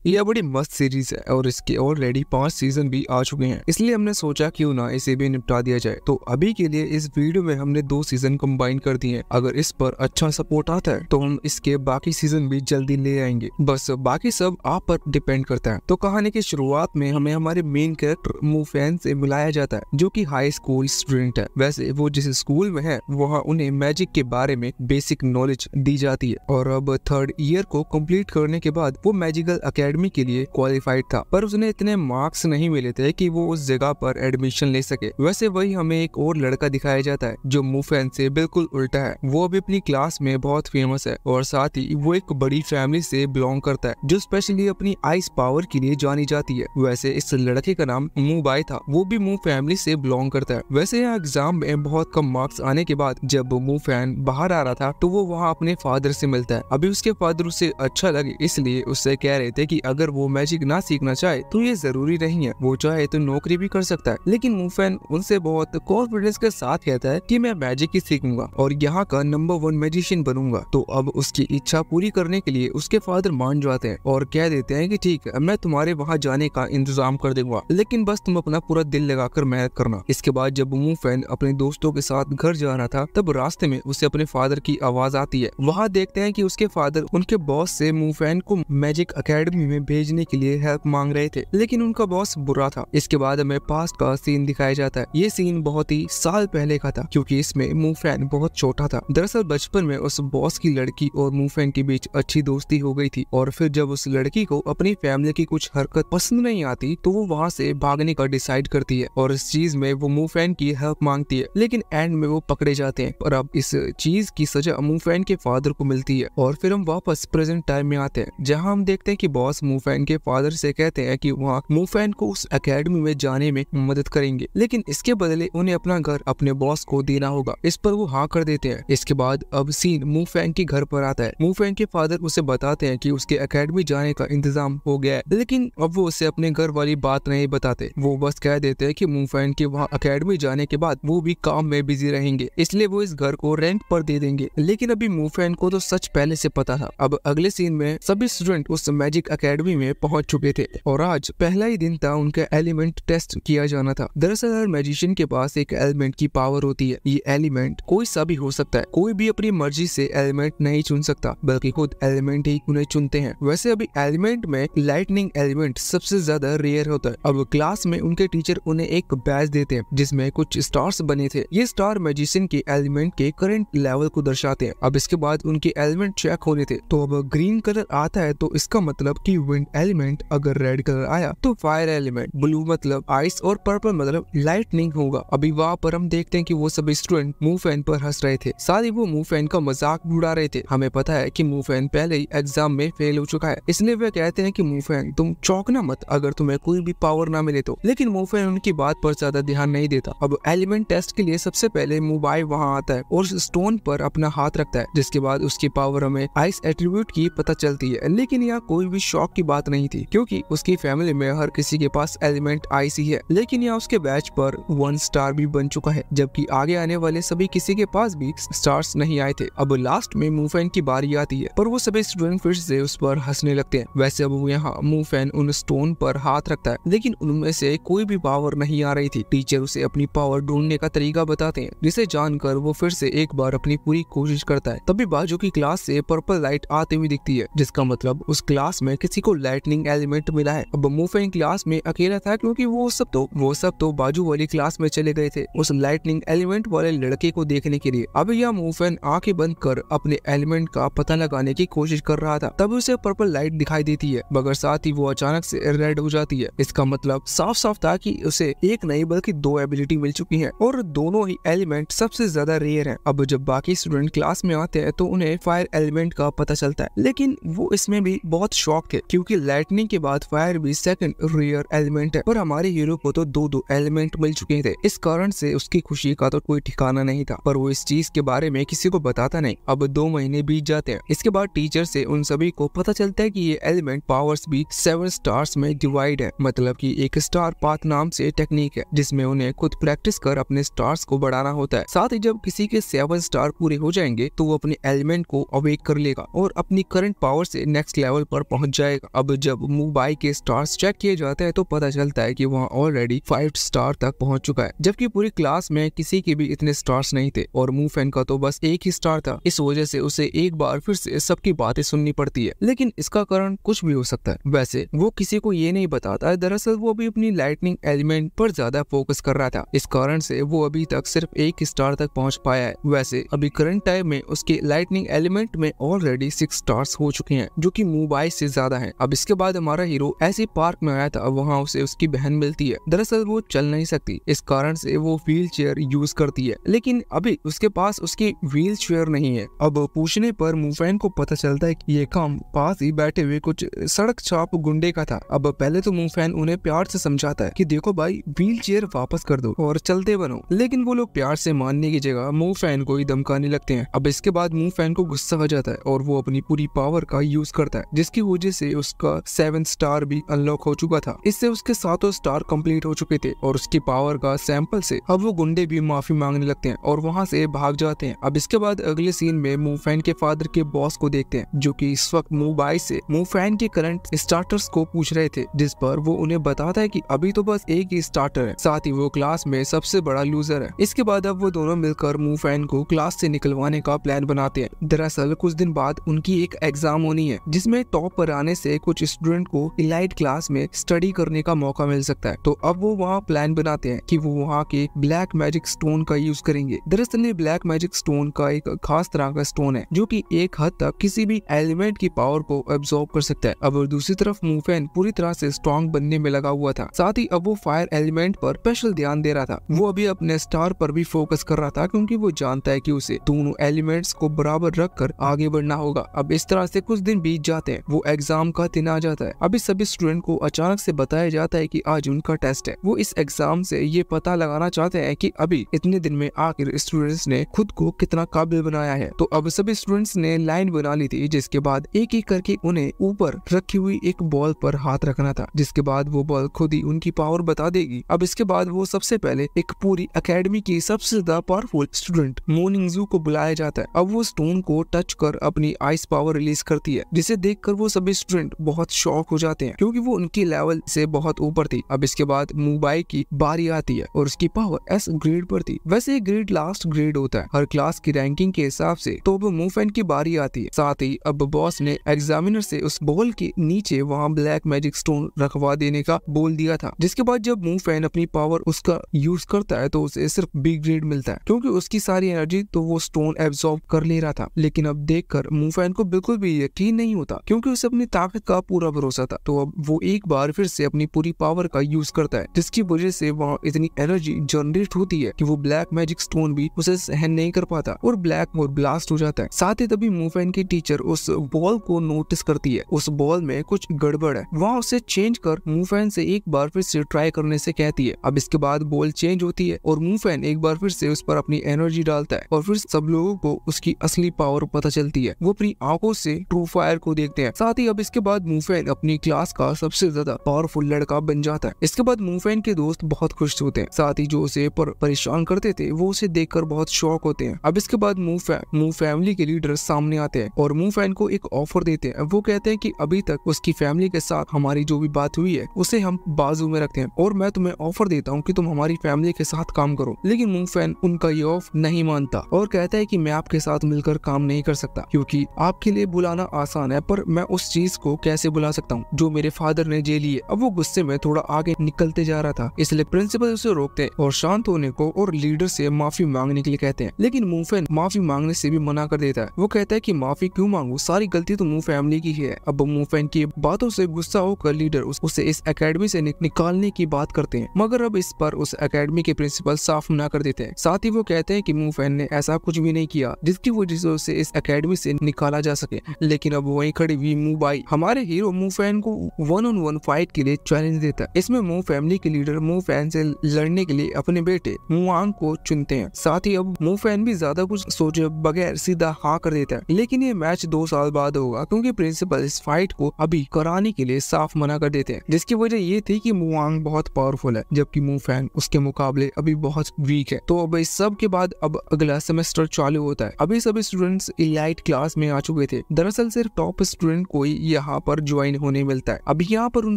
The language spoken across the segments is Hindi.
यह बड़ी मस्त सीरीज है और इसके ऑलरेडी 5 सीजन भी आ चुके हैं, इसलिए हमने सोचा क्यों ना इसे भी निपटा दिया जाए। तो अभी के लिए इस वीडियो में हमने 2 सीजन कंबाइन कर दिए हैं। अगर इस पर अच्छा सपोर्ट आता है तो हम इसके बाकी सीजन भी जल्दी ले आएंगे, बस बाकी सब आप पर डिपेंड करता है। तो कहानी की शुरुआत में हमें हमारे मेन कैरेक्टर मूफैन से मिलाया जाता है, जो कि हाई स्कूल स्टूडेंट है। वैसे वो जिस स्कूल में है वहाँ उन्हें मैजिक के बारे में बेसिक नॉलेज दी जाती है और अब 3rd ईयर को कंप्लीट करने के बाद वो मैजिकल एकेडमी के लिए क्वालिफाइड था, पर उसने इतने मार्क्स नहीं मिले थे कि वो उस जगह पर एडमिशन ले सके। वैसे वही हमें एक और लड़का दिखाया जाता है जो मूफैन से बिल्कुल उल्टा है। वो अभी अपनी क्लास में बहुत फेमस है और साथ ही वो एक बड़ी फैमिली से बिलोंग करता है जो स्पेशली अपनी आइस पावर के लिए जानी जाती है। वैसे इस लड़के का नाम मूबाई था, वो भी मू फैमिली से बिलोंग करता है। वैसे यहाँ एग्जाम में बहुत कम मार्क्स आने के बाद जब मूफैन बाहर आ रहा था तो वो वहाँ अपने फादर से मिलता है। अभी उसके फादर उसे अच्छा लगे इसलिए उससे कह रहे थे कि अगर वो मैजिक ना सीखना चाहे तो ये जरूरी नहीं है, वो चाहे तो नौकरी भी कर सकता है। लेकिन मूफैन उनसे बहुत कॉन्फिडेंस के साथ कहता है कि मैं मैजिक ही सीखूंगा और यहाँ का नंबर 1 मैजिशियन बनूंगा। तो अब उसकी इच्छा पूरी करने के लिए उसके फादर मान जाते हैं और कह देते हैं कि ठीक है, मैं तुम्हारे वहाँ जाने का इंतजाम कर दूंगा, लेकिन बस तुम अपना पूरा दिल लगाकर मेहनत करना। इसके बाद जब मूफैन अपने दोस्तों के साथ घर जा रहा था तब रास्ते में उसे अपने फादर की आवाज आती है। वहाँ देखते हैं कि उसके फादर उनके बॉस से मूफैन को मैजिक एकेडमी में भेजने के लिए हेल्प मांग रहे थे, लेकिन उनका बॉस बुरा था। इसके बाद हमें पास्ट का सीन दिखाया जाता है। ये सीन बहुत ही साल पहले का था क्योंकि इसमें मूफैन बहुत छोटा था। दरअसल बचपन में उस बॉस की लड़की और मूफैन के बीच अच्छी दोस्ती हो गई थी और फिर जब उस लड़की को अपनी फैमिली की कुछ हरकत पसंद नहीं आती तो वो वहाँ से भागने का डिसाइड करती है और इस चीज में वो मूफैन की हेल्प मांगती है, लेकिन एंड में वो पकड़े जाते हैं। और अब इस चीज की सजा मूफैन के फादर को मिलती है। और फिर हम वापस प्रेजेंट टाइम में आते हैं जहाँ हम देखते हैं कि बॉस मूफैन के फादर से कहते हैं कि वहाँ मूफैन को उस एकेडमी में जाने में मदद करेंगे, लेकिन इसके बदले उन्हें अपना घर अपने बॉस को देना होगा। इस पर वो हाँ कर देते हैं। इसके बाद अब सीन मूफैन के घर पर आता है। मूफैन के फादर उसे बताते हैं कि उसके एकेडमी जाने का इंतजाम हो गया है, लेकिन अब वो उसे अपने घर वाली बात नहीं बताते। वो बस कह देते हैं कि मूफैन के वहाँ एकेडमी जाने के बाद वो भी काम में बिजी रहेंगे, इसलिए वो इस घर को रेंट पर दे देंगे। लेकिन अभी मूफैन को तो सच पहले से पता था। अब अगले सीन में सभी स्टूडेंट उस मैजिक एकेडमी में पहुंच चुके थे और आज पहला ही दिन था उनका एलिमेंट टेस्ट किया जाना था। दरअसल हर मैजिशियन के पास एक एलिमेंट की पावर होती है। ये एलिमेंट कोई सा भी हो सकता है, कोई भी अपनी मर्जी से एलिमेंट नहीं चुन सकता, बल्कि खुद एलिमेंट ही उन्हें चुनते हैं। वैसे अभी एलिमेंट में लाइटनिंग एलिमेंट सबसे ज्यादा रेयर होता है। अब क्लास में उनके टीचर उन्हें एक बैज देते हैं जिसमें कुछ स्टार्स बने थे। ये स्टार मैजिशियन के एलिमेंट के करंट लेवल को दर्शाते हैं। अब इसके बाद उनके एलिमेंट चेक होने थे, तो अब ग्रीन कलर आता है तो इसका मतलब कि विंड एलिमेंट, अगर रेड कलर आया तो फायर एलिमेंट, ब्लू मतलब आइस और पर्पल मतलब लाइटनिंग होगा। अभी वहाँ पर हम देखते हैं कि वो सभी स्टूडेंट मूफैन पर हंस रहे थे, साथ ही वो मूफैन का मजाक उड़ा रहे थे। हमें पता है कि मूफैन पहले ही एग्जाम में फेल हो चुका है, इसलिए वे कहते हैं कि मूफैन तुम चौंकना मत अगर तुम्हें कोई भी पावर ना मिले तो। लेकिन मूफैन उनकी बात पर ज्यादा ध्यान नहीं देता। अब एलिमेंट टेस्ट के लिए सबसे पहले मूबाई वहाँ आता है और स्टोन पर अपना हाथ रखता है, जिसके बाद उसकी पावर हमें आइस एट्रीब्यूट की पता चलती है। लेकिन यहाँ कोई भी शौक की बात नहीं थी क्योंकि उसकी फैमिली में हर किसी के पास एलिमेंट आइस ही है। लेकिन यहाँ उसके बैच पर 1 स्टार भी बन चुका है, जबकि आगे आने वाले सभी किसी के पास भी स्टार्स नहीं आए थे। अब लास्ट में मूफैन की बारी आती है, पर वो सभी स्टूडेंट फिर से उस पर हंसने लगते हैं। वैसे अब यहाँ मूफैन उन स्टोन पर हाथ रखता है, लेकिन उनमें से कोई भी पावर नहीं आ रही थी। टीचर उसे अपनी पावर ढूंढने का तरीका बताते हैं, जिसे जानकर वो फिर से एक बार अपनी पूरी कोशिश करता है। तभी बाजू की क्लास से पर्पल लाइट आती हुई दिखती है, जिसका मतलब उस क्लास में किसी को लाइटनिंग एलिमेंट मिला है। अब मूफैन क्लास में अकेला था क्योंकि वो सब तो बाजू वाली क्लास में चले गए थे उस लाइटनिंग एलिमेंट वाले लड़के को देखने के लिए। अब यह मूफैन आंखें बंद कर अपने एलिमेंट का पता लगाने की कोशिश कर रहा था, तब उसे पर्पल लाइट दिखाई देती है, मगर साथ ही वो अचानक से रेड हो जाती है। इसका मतलब साफ साफ था कि उसे एक नहीं बल्कि 2 एबिलिटी मिल चुकी है और दोनों ही एलिमेंट सबसे ज्यादा रेयर है। अब जब बाकी स्टूडेंट क्लास में आते हैं तो उन्हें फायर एलिमेंट का पता चलता है, लेकिन वो इसमें भी बहुत शॉक थे क्योंकि लाइटनिंग के बाद फायर भी सेकंड रेयर एलिमेंट है, पर हमारे हीरो को तो 2 एलिमेंट मिल चुके थे। इस कारण से उसकी खुशी का तो कोई ठिकाना नहीं था, पर वो इस चीज के बारे में किसी को बताता नहीं। अब 2 महीने बीत जाते हैं। इसके बाद टीचर से उन सभी को पता चलता है कि ये एलिमेंट पावर्स भी 7 स्टार्स में डिवाइड है, मतलब कि एक स्टार पाथ नाम से टेक्निक है जिसमें उन्हें खुद प्रैक्टिस कर अपने स्टार्स को बढ़ाना होता है। साथ ही जब किसी के 7 स्टार पूरे हो जाएंगे तो वो अपने एलिमेंट को अवेक कर लेगा और अपनी करंट पावर से नेक्स्ट लेवल पर पहुंच जाएगा। जाएगा। अब जब मुंबई के स्टार्स चेक किए जाते हैं तो पता चलता है कि वहाँ ऑलरेडी 5 स्टार तक पहुंच चुका है, जबकि पूरी क्लास में किसी के भी इतने स्टार्स नहीं थे और मूफैन का तो बस एक ही स्टार था। इस वजह से उसे एक बार फिर से सबकी बातें सुननी पड़ती है, लेकिन इसका कारण कुछ भी हो सकता है। वैसे वो किसी को ये नहीं बताता है, दरअसल वो भी अपनी लाइटनिंग एलिमेंट पर ज्यादा फोकस कर रहा था। इस कारण से वो अभी तक सिर्फ एक स्टार तक पहुंच पाया है। वैसे अभी करंट टाइम में उसके लाइटनिंग एलिमेंट में ऑलरेडी 6 स्टार्स हो चुके हैं, जो कि मुंबई से ज्यादा है। अब इसके बाद हमारा हीरो ऐसे पार्क में आया था, वहाँ उसे उसकी बहन मिलती है। दरअसल वो चल नहीं सकती, इस कारण से वो व्हील चेयर यूज करती है, लेकिन अभी उसके पास उसकी व्हील चेयर नहीं है। अब पूछने पर मूफैन को पता चलता है कि ये काम पास ही बैठे हुए कुछ सड़क छाप गुंडे का था। अब पहले तो मूफैन उन्हें प्यार से समझाता है कि देखो भाई, व्हील चेयर वापस कर दो और चलते बनो, लेकिन वो लोग प्यार से मानने की जगह मूफैन को ही धमकाने लगते हैं। अब इसके बाद मूफैन को गुस्सा आ जाता है और वो अपनी पूरी पावर का यूज करता है, जिसकी वजह से उसका 7 स्टार भी अनलॉक हो चुका था। इससे उसके 7 स्टार कंप्लीट हो चुके थे और उसकी पावर का सैंपल से अब वो गुंडे भी माफी मांगने लगते हैं और वहाँ से भाग जाते हैं। अब इसके बाद अगले सीन में मूफैन के फादर के बॉस को देखते हैं, जो कि इस वक्त मुंबई से मूफैन के करंट स्टार्टर्स को पूछ रहे थे, जिस पर वो उन्हें बताता है कि अभी तो बस एक ही स्टार्टर है, साथ ही वो क्लास में सबसे बड़ा लूजर है। इसके बाद अब वो दोनों मिलकर मूफैन को क्लास से निकलवाने का प्लान बनाते हैं। दरअसल कुछ दिन बाद उनकी एक एग्जाम होनी है, जिसमें टॉप पर आने से कुछ स्टूडेंट को इलाइट क्लास में स्टडी करने का मौका मिल सकता है। तो अब वो वहाँ प्लान बनाते हैं कि वो वहाँ के ब्लैक मैजिक स्टोन का यूज करेंगे। दरअसल ये ब्लैक मैजिक स्टोन का एक खास तरह का स्टोन है, जो कि एक हद तक किसी भी एलिमेंट की पावर को एब्जॉर्ब कर सकता है। अब दूसरी तरफ मूफैन पूरी तरह से स्ट्रॉन्ग बनने में लगा हुआ था, साथ ही अब वो फायर एलिमेंट पर स्पेशल ध्यान दे रहा था। वो अभी अपने स्टार पर भी फोकस कर रहा था, क्योंकि वो जानता है कि उसे दोनों एलिमेंट्स को बराबर रखकर आगे बढ़ना होगा। अब इस तरह से कुछ दिन बीत जाते हैं, वो एग्जाम का दिन आ जाता है। अभी सभी स्टूडेंट को अचानक से बताया जाता है कि आज उनका टेस्ट है। वो इस एग्जाम से ये पता लगाना चाहते हैं कि अभी इतने दिन में आखिर स्टूडेंट्स ने खुद को कितना काबिल बनाया है। तो अब सभी स्टूडेंट्स ने लाइन बना ली थी, जिसके बाद एक एक करके उन्हें ऊपर रखी हुई एक बॉल पर हाथ रखना था, जिसके बाद वो बॉल खुद ही उनकी पावर बता देगी। अब इसके बाद वो सबसे पहले एक पूरी एकेडमी की सबसे ज्यादा पावरफुल स्टूडेंट मोर्निंग जू को बुलाया जाता है। अब वो स्टोन को टच कर अपनी आइस पावर रिलीज करती है, जिसे देखकर वो सभी स्टूडेंट बहुत शॉक हो जाते हैं, क्योंकि वो उनकी लेवल से बहुत ऊपर थी। अब इसके बाद मुंबई की बारी आती है और उसकी पावर एस ग्रेड पर थी। वैसे ये ग्रेड लास्ट ग्रेड होता है हर क्लास की रैंकिंग के हिसाब से। तो अब मूफैन की बारी आती है, साथ ही अब बॉस ने एग्जामिनर से उस बॉल के नीचे वहाँ ब्लैक मैजिक स्टोन रखवा देने का बोल दिया था। जिसके बाद जब मूफैन अपनी पावर उसका यूज करता है तो उसे सिर्फ बी ग्रेड मिलता है, क्योंकि उसकी सारी एनर्जी तो वो स्टोन एब्जॉर्ब कर ले रहा था। लेकिन अब देखकर मूफैन को बिल्कुल भी यकीन नहीं होता, क्योंकि उसे अपनी ताकत का पूरा भरोसा था। तो अब वो एक बार फिर से अपनी पूरी पावर का यूज करता है, जिसकी वजह से वहाँ इतनी एनर्जी जनरेट होती है कि वो ब्लैक मैजिक स्टोन भी उसे सहन नहीं कर पाता और ब्लैक और ब्लास्ट हो जाता है। साथ ही तभी मूफैन की टीचर उस बॉल को नोटिस करती है, उस बॉल में कुछ गड़बड़ है। वहाँ उसे चेंज कर मूफैन से एक बार फिर से ट्राई करने से कहती है। अब इसके बाद बॉल चेंज होती है और मूफैन एक बार फिर से उस पर अपनी एनर्जी डालता है और फिर सब लोगों को उसकी असली पावर पता चलती है। वो अपनी आंखों से ट्रू फायर को देखते हैं। साथ ही अब इसके बाद मूफैन अपनी क्लास का सबसे ज्यादा पावरफुल लड़का बन जाता है। इसके बाद मूफैन के दोस्त बहुत खुश होते हैं, साथ ही जो उसे परेशान करते थे वो उसे देखकर बहुत शॉक होते हैं। अब इसके बाद मूव फैमिली के लीडर सामने आते हैं और मूफैन को एक ऑफर देते हैं। वो कहते हैं कि अभी तक उसकी फैमिली के साथ हमारी जो भी बात हुई है उसे हम बाजू में रखते हैं और मैं तुम्हें ऑफर देता हूँ कि तुम हमारी फैमिली के साथ काम करो। लेकिन मूफैन उनका ये ऑफर नहीं मानता और कहता है कि मैं आपके साथ मिलकर काम नहीं कर सकता, क्योंकि आपके लिए बुलाना आसान है पर मैं उस चीज को कैसे बुला सकता हूँ जो मेरे फादर ने जेल लिए। अब वो गुस्से में थोड़ा आगे निकलते जा रहा था, इसलिए प्रिंसिपल उसे रोकते हैं और शांत होने को और लीडर से माफी मांगने के लिए कहते हैं। लेकिन मूफैन माफी मांगने से भी मना कर देता है। वो कहता है कि माफी क्यों मांगू, सारी गलती तो मूव फैमिली की है। अब मूफैन की बातों से गुस्सा होकर लीडर उसे इस एकेडमी से निकालने की बात करते हैं, मगर अब इस पर उस एकेडमी के प्रिंसिपल साफ मना कर देते हैं। साथ ही वो कहते हैं कि मूफैन ने ऐसा कुछ भी नहीं किया जिसकी वजह से उसे इस एकेडमी से निकाला जा सके। लेकिन अब वहीं खड़ी हुई मुंबई हमारे हीरो मूफैन को 1-on-1 फाइट के लिए चैलेंज देता है। इसमें मूव फैमिली के लीडर मूफैन से लड़ने के लिए अपने बेटे मुआंग को चुनते हैं। साथ ही अब मूफैन भी ज्यादा कुछ सोचे बगैर सीधा हाँ कर देता है। लेकिन ये मैच 2 साल बाद होगा, क्योंकि प्रिंसिपल इस फाइट को अभी कराने के लिए साफ मना कर देते हैं, जिसकी वजह ये थी कि मुआंग बहुत पावरफुल है जबकि मूफैन उसके मुकाबले अभी बहुत वीक है। तो अब इस सब के बाद अब अगला सेमेस्टर चालू होता है। अभी सभी स्टूडेंट्स इलाइट क्लास में आ चुके थे। दरअसल सिर्फ टॉप स्टूडेंट को ही ये यहाँ पर ज्वाइन होने मिलता है। अब यहाँ पर उन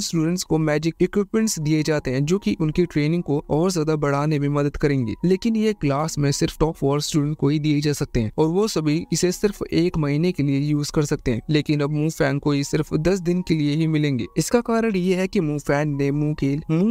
स्टूडेंट्स को मैजिक इक्विपमेंट्स दिए जाते हैं जो कि उनकी ट्रेनिंग को और ज्यादा बढ़ाने में मदद करेंगे, लेकिन ये क्लास में सिर्फ टॉप 4 स्टूडेंट को ही दिए जा सकते हैं और वो सभी इसे सिर्फ 1 महीने के लिए यूज कर सकते हैं। लेकिन अब मू फैन को ये सिर्फ 10 दिन के लिए ही मिलेंगे। इसका कारण ये है कि मू फैन ने मू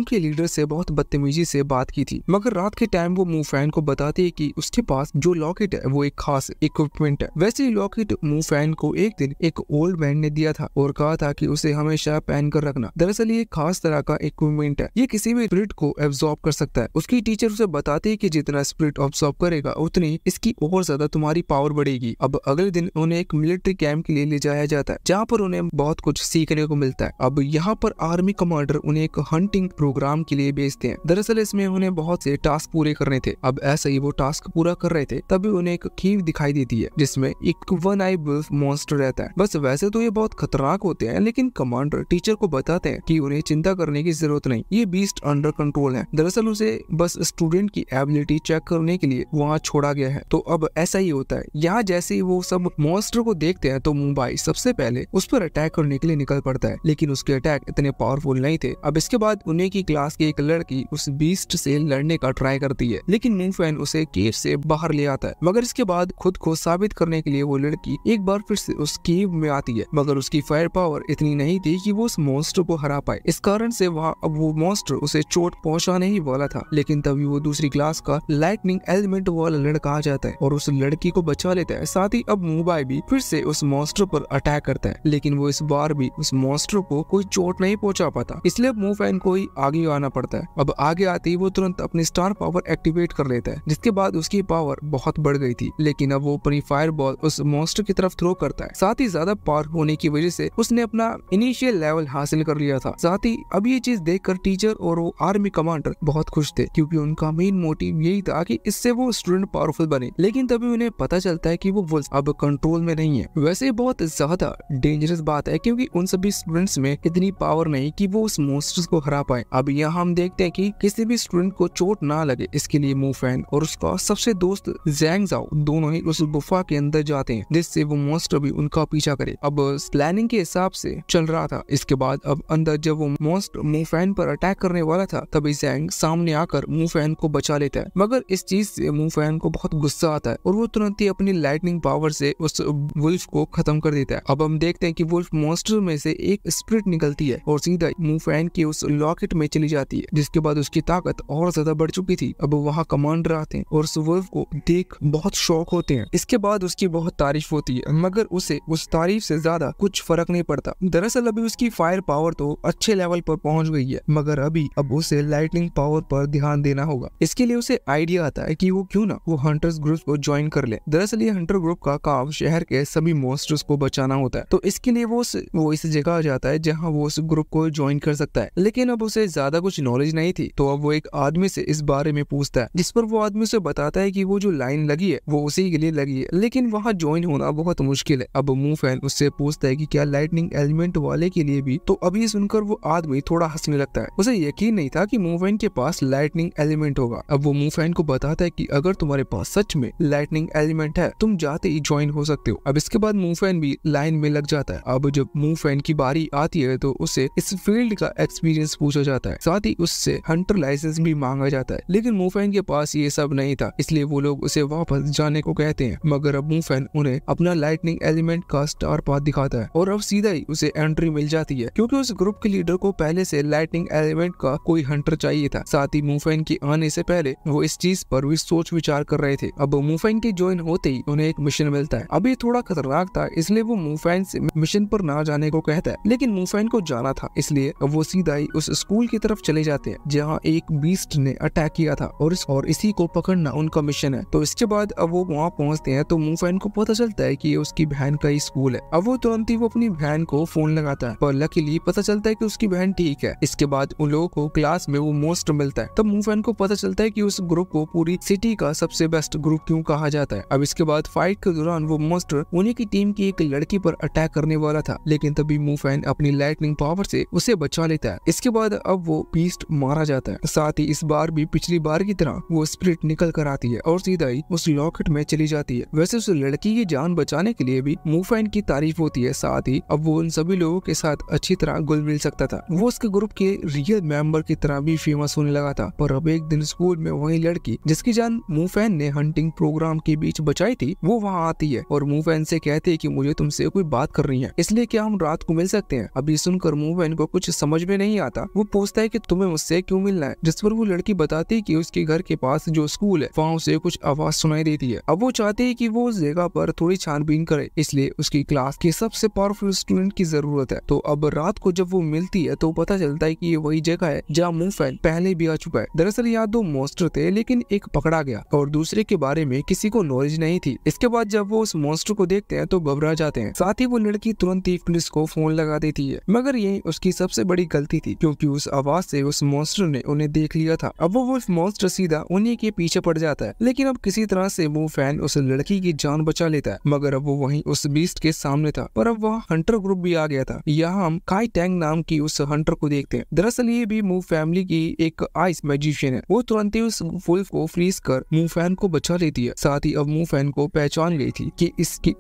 के लीडर से बहुत बदतमीजी से बात की थी, मगर रात के टाइम वो मू फैन को बताती है कि उसके पास जो लॉकेट है वो एक खास इक्विपमेंट है। वैसे ही लॉकेट मू फैन को एक दिन एक ओल्ड मैन ने दिया था और कहा था कि उसे हमेशा पहन कर रखना। दरअसल ये खास तरह का इक्विपमेंट है, ये किसी भी स्पिरिट को एब्जॉर्ब कर सकता है। उसकी टीचर उसे बताती है कि जितना स्पिरिट एब्जॉर्ब करेगा उतनी इसकी और ज्यादा तुम्हारी पावर बढ़ेगी। अब अगले दिन उन्हें एक मिलिट्री कैंप के लिए ले जाया जाता है जहाँ पर उन्हें बहुत कुछ सीखने को मिलता है। अब यहाँ पर आर्मी कमांडर उन्हें एक हंटिंग प्रोग्राम के लिए भेजते हैं। दरअसल इसमें उन्हें बहुत से टास्क पूरे करने थे। अब ऐसे ही वो टास्क पूरा कर रहे थे तभी उन्हें एक कीव दिखाई देती है जिसमें एक वन आई वुल्फ मॉन्स्टर रहता है। बस वैसे तो ये बहुत खतरनाक होते हैं, लेकिन कमांडर टीचर को बताते हैं कि उन्हें चिंता करने की जरूरत नहीं, ये बीस्ट अंडर कंट्रोल है। दरअसल उसे बस स्टूडेंट की एबिलिटी चेक करने के लिए वहाँ छोड़ा गया है। तो अब ऐसा ही होता है, यहाँ जैसे ही वो सब मॉन्स्टर को देखते हैं तो मुंबई सबसे पहले उस पर अटैक करने के लिए निकल पड़ता है, लेकिन उसके अटैक इतने पावरफुल नहीं थे। अब इसके बाद उन्हें की क्लास की एक लड़की उस बीस्ट से लड़ने का ट्राई करती है, लेकिन मू फैन उसे केव से बाहर ले आता है। मगर इसके बाद खुद को साबित करने के लिए वो लड़की एक बार फिर से उस केव में आती है, मगर उसकी फायर पावर इतनी नहीं थी कि वो उस मॉन्स्टर को हरा पाए। इस कारण से वहाँ अब वो मॉन्स्टर उसे चोट पहुंचाने ही वाला था, लेकिन तभी वो दूसरी क्लास का लाइटनिंग एलिमेंट वाला लड़का आ जाता है और उस लड़की को बचा लेता है। साथ ही अब मुंबई भी फिर से उस मॉन्स्टर पर अटैक करता है, लेकिन वो इस बार भी उस मॉन्स्टर को कोई चोट नहीं पहुंचा पाता, इसलिए मू फैन को ही आगे आना पड़ता है। अब आगे आते ही वो तुरंत अपनी स्टार पावर एक्टिवेट कर लेता है, जिसके बाद उसकी पावर बहुत बढ़ गई थी, लेकिन अब वो अपनी फायर बॉल उस मॉन्स्टर की तरफ थ्रो करता है। साथ ही ज्यादा पावर होने की वजह से उसने अपना इनिशियल लेवल हासिल कर लिया था। साथ ही अब ये चीज देखकर टीचर और वो आर्मी कमांडर बहुत खुश थे, क्योंकि उनका मेन मोटिव यही था कि इससे वो स्टूडेंट पावरफुल बने। लेकिन तभी उन्हें पता चलता है कि वो वुल्फ अब कंट्रोल में नहीं है। वैसे बहुत ज्यादा डेंजरस बात है, क्योंकि उन सभी स्टूडेंट्स में इतनी पावर नहीं कि वो उस मॉन्स्टर्स को हरा पाए। अब यहाँ हम देखते हैं कि किसी भी स्टूडेंट को चोट ना लगे, इसके लिए मू फैन और उसका सबसे दोस्त जैंग जाओ दोनों ही उस गुफा के अंदर जाते हैं, जिससे वो मॉन्स्टर भी उनका पीछा करे। अब प्लानिंग के हिसाब से चल रहा था। इसके बाद अब अंदर जब वो मॉन्स्टर मू फैन पर अटैक करने वाला था, तभी जैंग सामने आकर मू फैन को बचा लेता है। मगर इस चीज से मू फैन को बहुत गुस्सा आता है और वो तुरंत ही अपनी लाइटनिंग पावर से उस वुल्फ को खत्म कर देता है। अब हम देखते हैं कि वुल्फ मॉन्स्टर में से एक स्पिरिट निकलती है और सीधा मू फैन के उस लॉकेट में चली जाती है, जिसके बाद उसकी ताकत और ज्यादा बढ़ चुकी थी। अब वहाँ कमांडर आते हैं और उस वुल्फ को देख बहुत शॉक होते हैं। इसके बाद उसकी बहुत तारीफ होती है, मगर उसे उस तारीफ से ज्यादा कुछ फर्क नहीं पड़ता। दरअसल अभी उसकी फायर पावर तो अच्छे लेवल पर पहुंच गई है, मगर अब उसे लाइटनिंग पावर पर ध्यान देना होगा। इसके लिए उसे आइडिया आता है कि वो क्यों ना वो हंटर्स ग्रुप को ज्वाइन कर ले। दरअसल ये हंटर ग्रुप का काम शहर के सभी मॉन्स्टर्स को बचाना होता है, तो इसके लिए वो इस जगह आ जाता है जहाँ वो उस ग्रुप को ज्वाइन कर सकता है। लेकिन अब उसे ज्यादा कुछ नॉलेज नहीं थी, तो अब वो एक आदमी से इस बारे में पूछता है, जिस पर वो आदमी उसे बताता है कि वो जो लाइन लगी है वो उसी के लिए लगी है, लेकिन वहाँ ज्वाइन होना बहुत मुश्किल है। अब मू फैन उससे पूछता है कि क्या लाइटनिंग एलिमेंट वाले के लिए भी? तो अभी सुनकर वो आदमी थोड़ा हंसने लगता है। उसे यकीन नहीं था कि मू फैन के पास लाइटनिंग एलिमेंट होगा। अब वो मू फैन को बताता है कि अगर तुम्हारे पास सच में लाइटनिंग एलिमेंट है, तुम जाते ही ज्वाइन हो सकते हो। अब इसके बाद मू फैन भी लाइन में लग जाता है। अब जब मू फैन की बारी आती है तो उसे इस फील्ड का एक्सपीरियंस पूछा जाता है, साथ ही उससे हंटर लाइसेंस भी मांगा जाता है, लेकिन मू फैन के पास ये सब नहीं था, इसलिए वो लोग उसे वापस जाने को कहते हैं। मगर अब मू फैन उन्हें अपना लाइटनिंग एलिमेंट का स्टार पाथ दिखाता है और अब सीधा ही उसे एंट्री मिल जाती है, क्योंकि उस ग्रुप के लीडर को पहले से लाइटनिंग एलिमेंट का कोई हंटर चाहिए था। साथ ही मू फैन के आने से पहले वो इस चीज पर भी सोच विचार कर रहे थे। अब मू फैन के ज्वाइन होते ही उन्हें एक मिशन मिलता है। अब ये थोड़ा खतरनाक था, इसलिए वो मू फैन से मिशन पर ना जाने को कहता है, लेकिन मू फैन को जाना था, इसलिए अब वो सीधा ही उस स्कूल की तरफ चले जाते हैं जहाँ एक बीस्ट ने अटैक किया था और इसी को पकड़ना उनका मिशन है। तो इसके बाद अब वो वहाँ पहुँचते हैं तो मू फैन को पता चलता है कि ये उसकी बहन का ही स्कूल है। अब वो तुरंत ही वो अपनी बहन को फोन लगाता है, पर लकीली पता चलता है कि उसकी बहन ठीक है। इसके बाद उन लोगों को क्लास में वो मोस्ट मिलता है। तब मू फैन को पता चलता है कि उस ग्रुप को पूरी सिटी का सबसे बेस्ट ग्रुप क्यों कहा जाता है। अब इसके बाद फाइट के दौरान वो मोस्टर उन्हीं की टीम की एक लड़की पर अटैक करने वाला था, लेकिन तभी मू फैन अपनी लाइटनिंग पावर से उसे बचा लेता है। इसके बाद अब वो बीस्ट मारा जाता है। साथ ही इस बार भी पिछली बार की तरह वो स्पिरिट निकल कर आती है और सीधा ही उस लॉकेट में चली जाती है। वैसे उस लड़की की जान बचाने के लिए भी मू फैन की तारीफ होती है, साथ ही कि अब वो उन सभी लोगों के साथ अच्छी तरह घुल मिल सकता था। वो उसके ग्रुप के रियल मेंबर की तरह भी फेमस होने लगा था। पर अब एक दिन स्कूल में वही लड़की जिसकी जान मूफैन ने हंटिंग प्रोग्राम के बीच बचाई थी, वो वहाँ आती है और मूफैन से कहती है कि मुझे तुमसे कोई बात करनी है, इसलिए क्या हम रात को मिल सकते हैं। अभी सुनकर मूफैन को कुछ समझ में नहीं आता। वो पूछता है कि तुम्हें मुझसे क्यों मिलना है, जिस पर वो लड़की बताती है कि उसके घर के पास जो स्कूल है वहाँ उसे कुछ आवाज सुनाई देती है। अब वो चाहती है कि वो उस जगह पर थोड़ी छानबीन करे, इसलिए उसकी क्लास के सबसे पावरफुल स्टूडेंट की जरूरत है। तो अब रात को जब वो मिलती है तो पता चलता है कि ये वही जगह है जहाँ मूफैन पहले भी आ चुका है। दरअसल यहाँ दो मॉन्स्टर थे, लेकिन एक पकड़ा गया और दूसरे के बारे में किसी को नॉलेज नहीं थी। इसके बाद जब वो उस मॉन्स्टर को देखते हैं तो घबरा जाते हैं। साथ ही वो लड़की तुरंत ही पुलिस को फोन लगा देती है, मगर ये उसकी सबसे बड़ी गलती थी क्योंकि उस आवाज से उस मॉन्स्टर ने उन्हें देख लिया था। अब वो वुल्फ मॉन्स्टर सीधा उन्हीं के पीछे पड़ जाता है, लेकिन अब किसी तरह से मूफैन उस लड़की की जान बचा लेता है। मगर अब वो वहीं उस बीस्ट के सामने था, पर अब वहाँ हंटर ग्रुप भी आ गया था। यहाँ हम काई टैंग नाम की उस हंटर को देखते हैं। दरअसल ये भी मूव फैमिली की एक आइस मैजिशियन है। वो तुरंत ही उस वुल्फ को फ्रीज कर मूफैन को बचा लेती है। साथ ही अब मूफैन को पहचान गई थी कि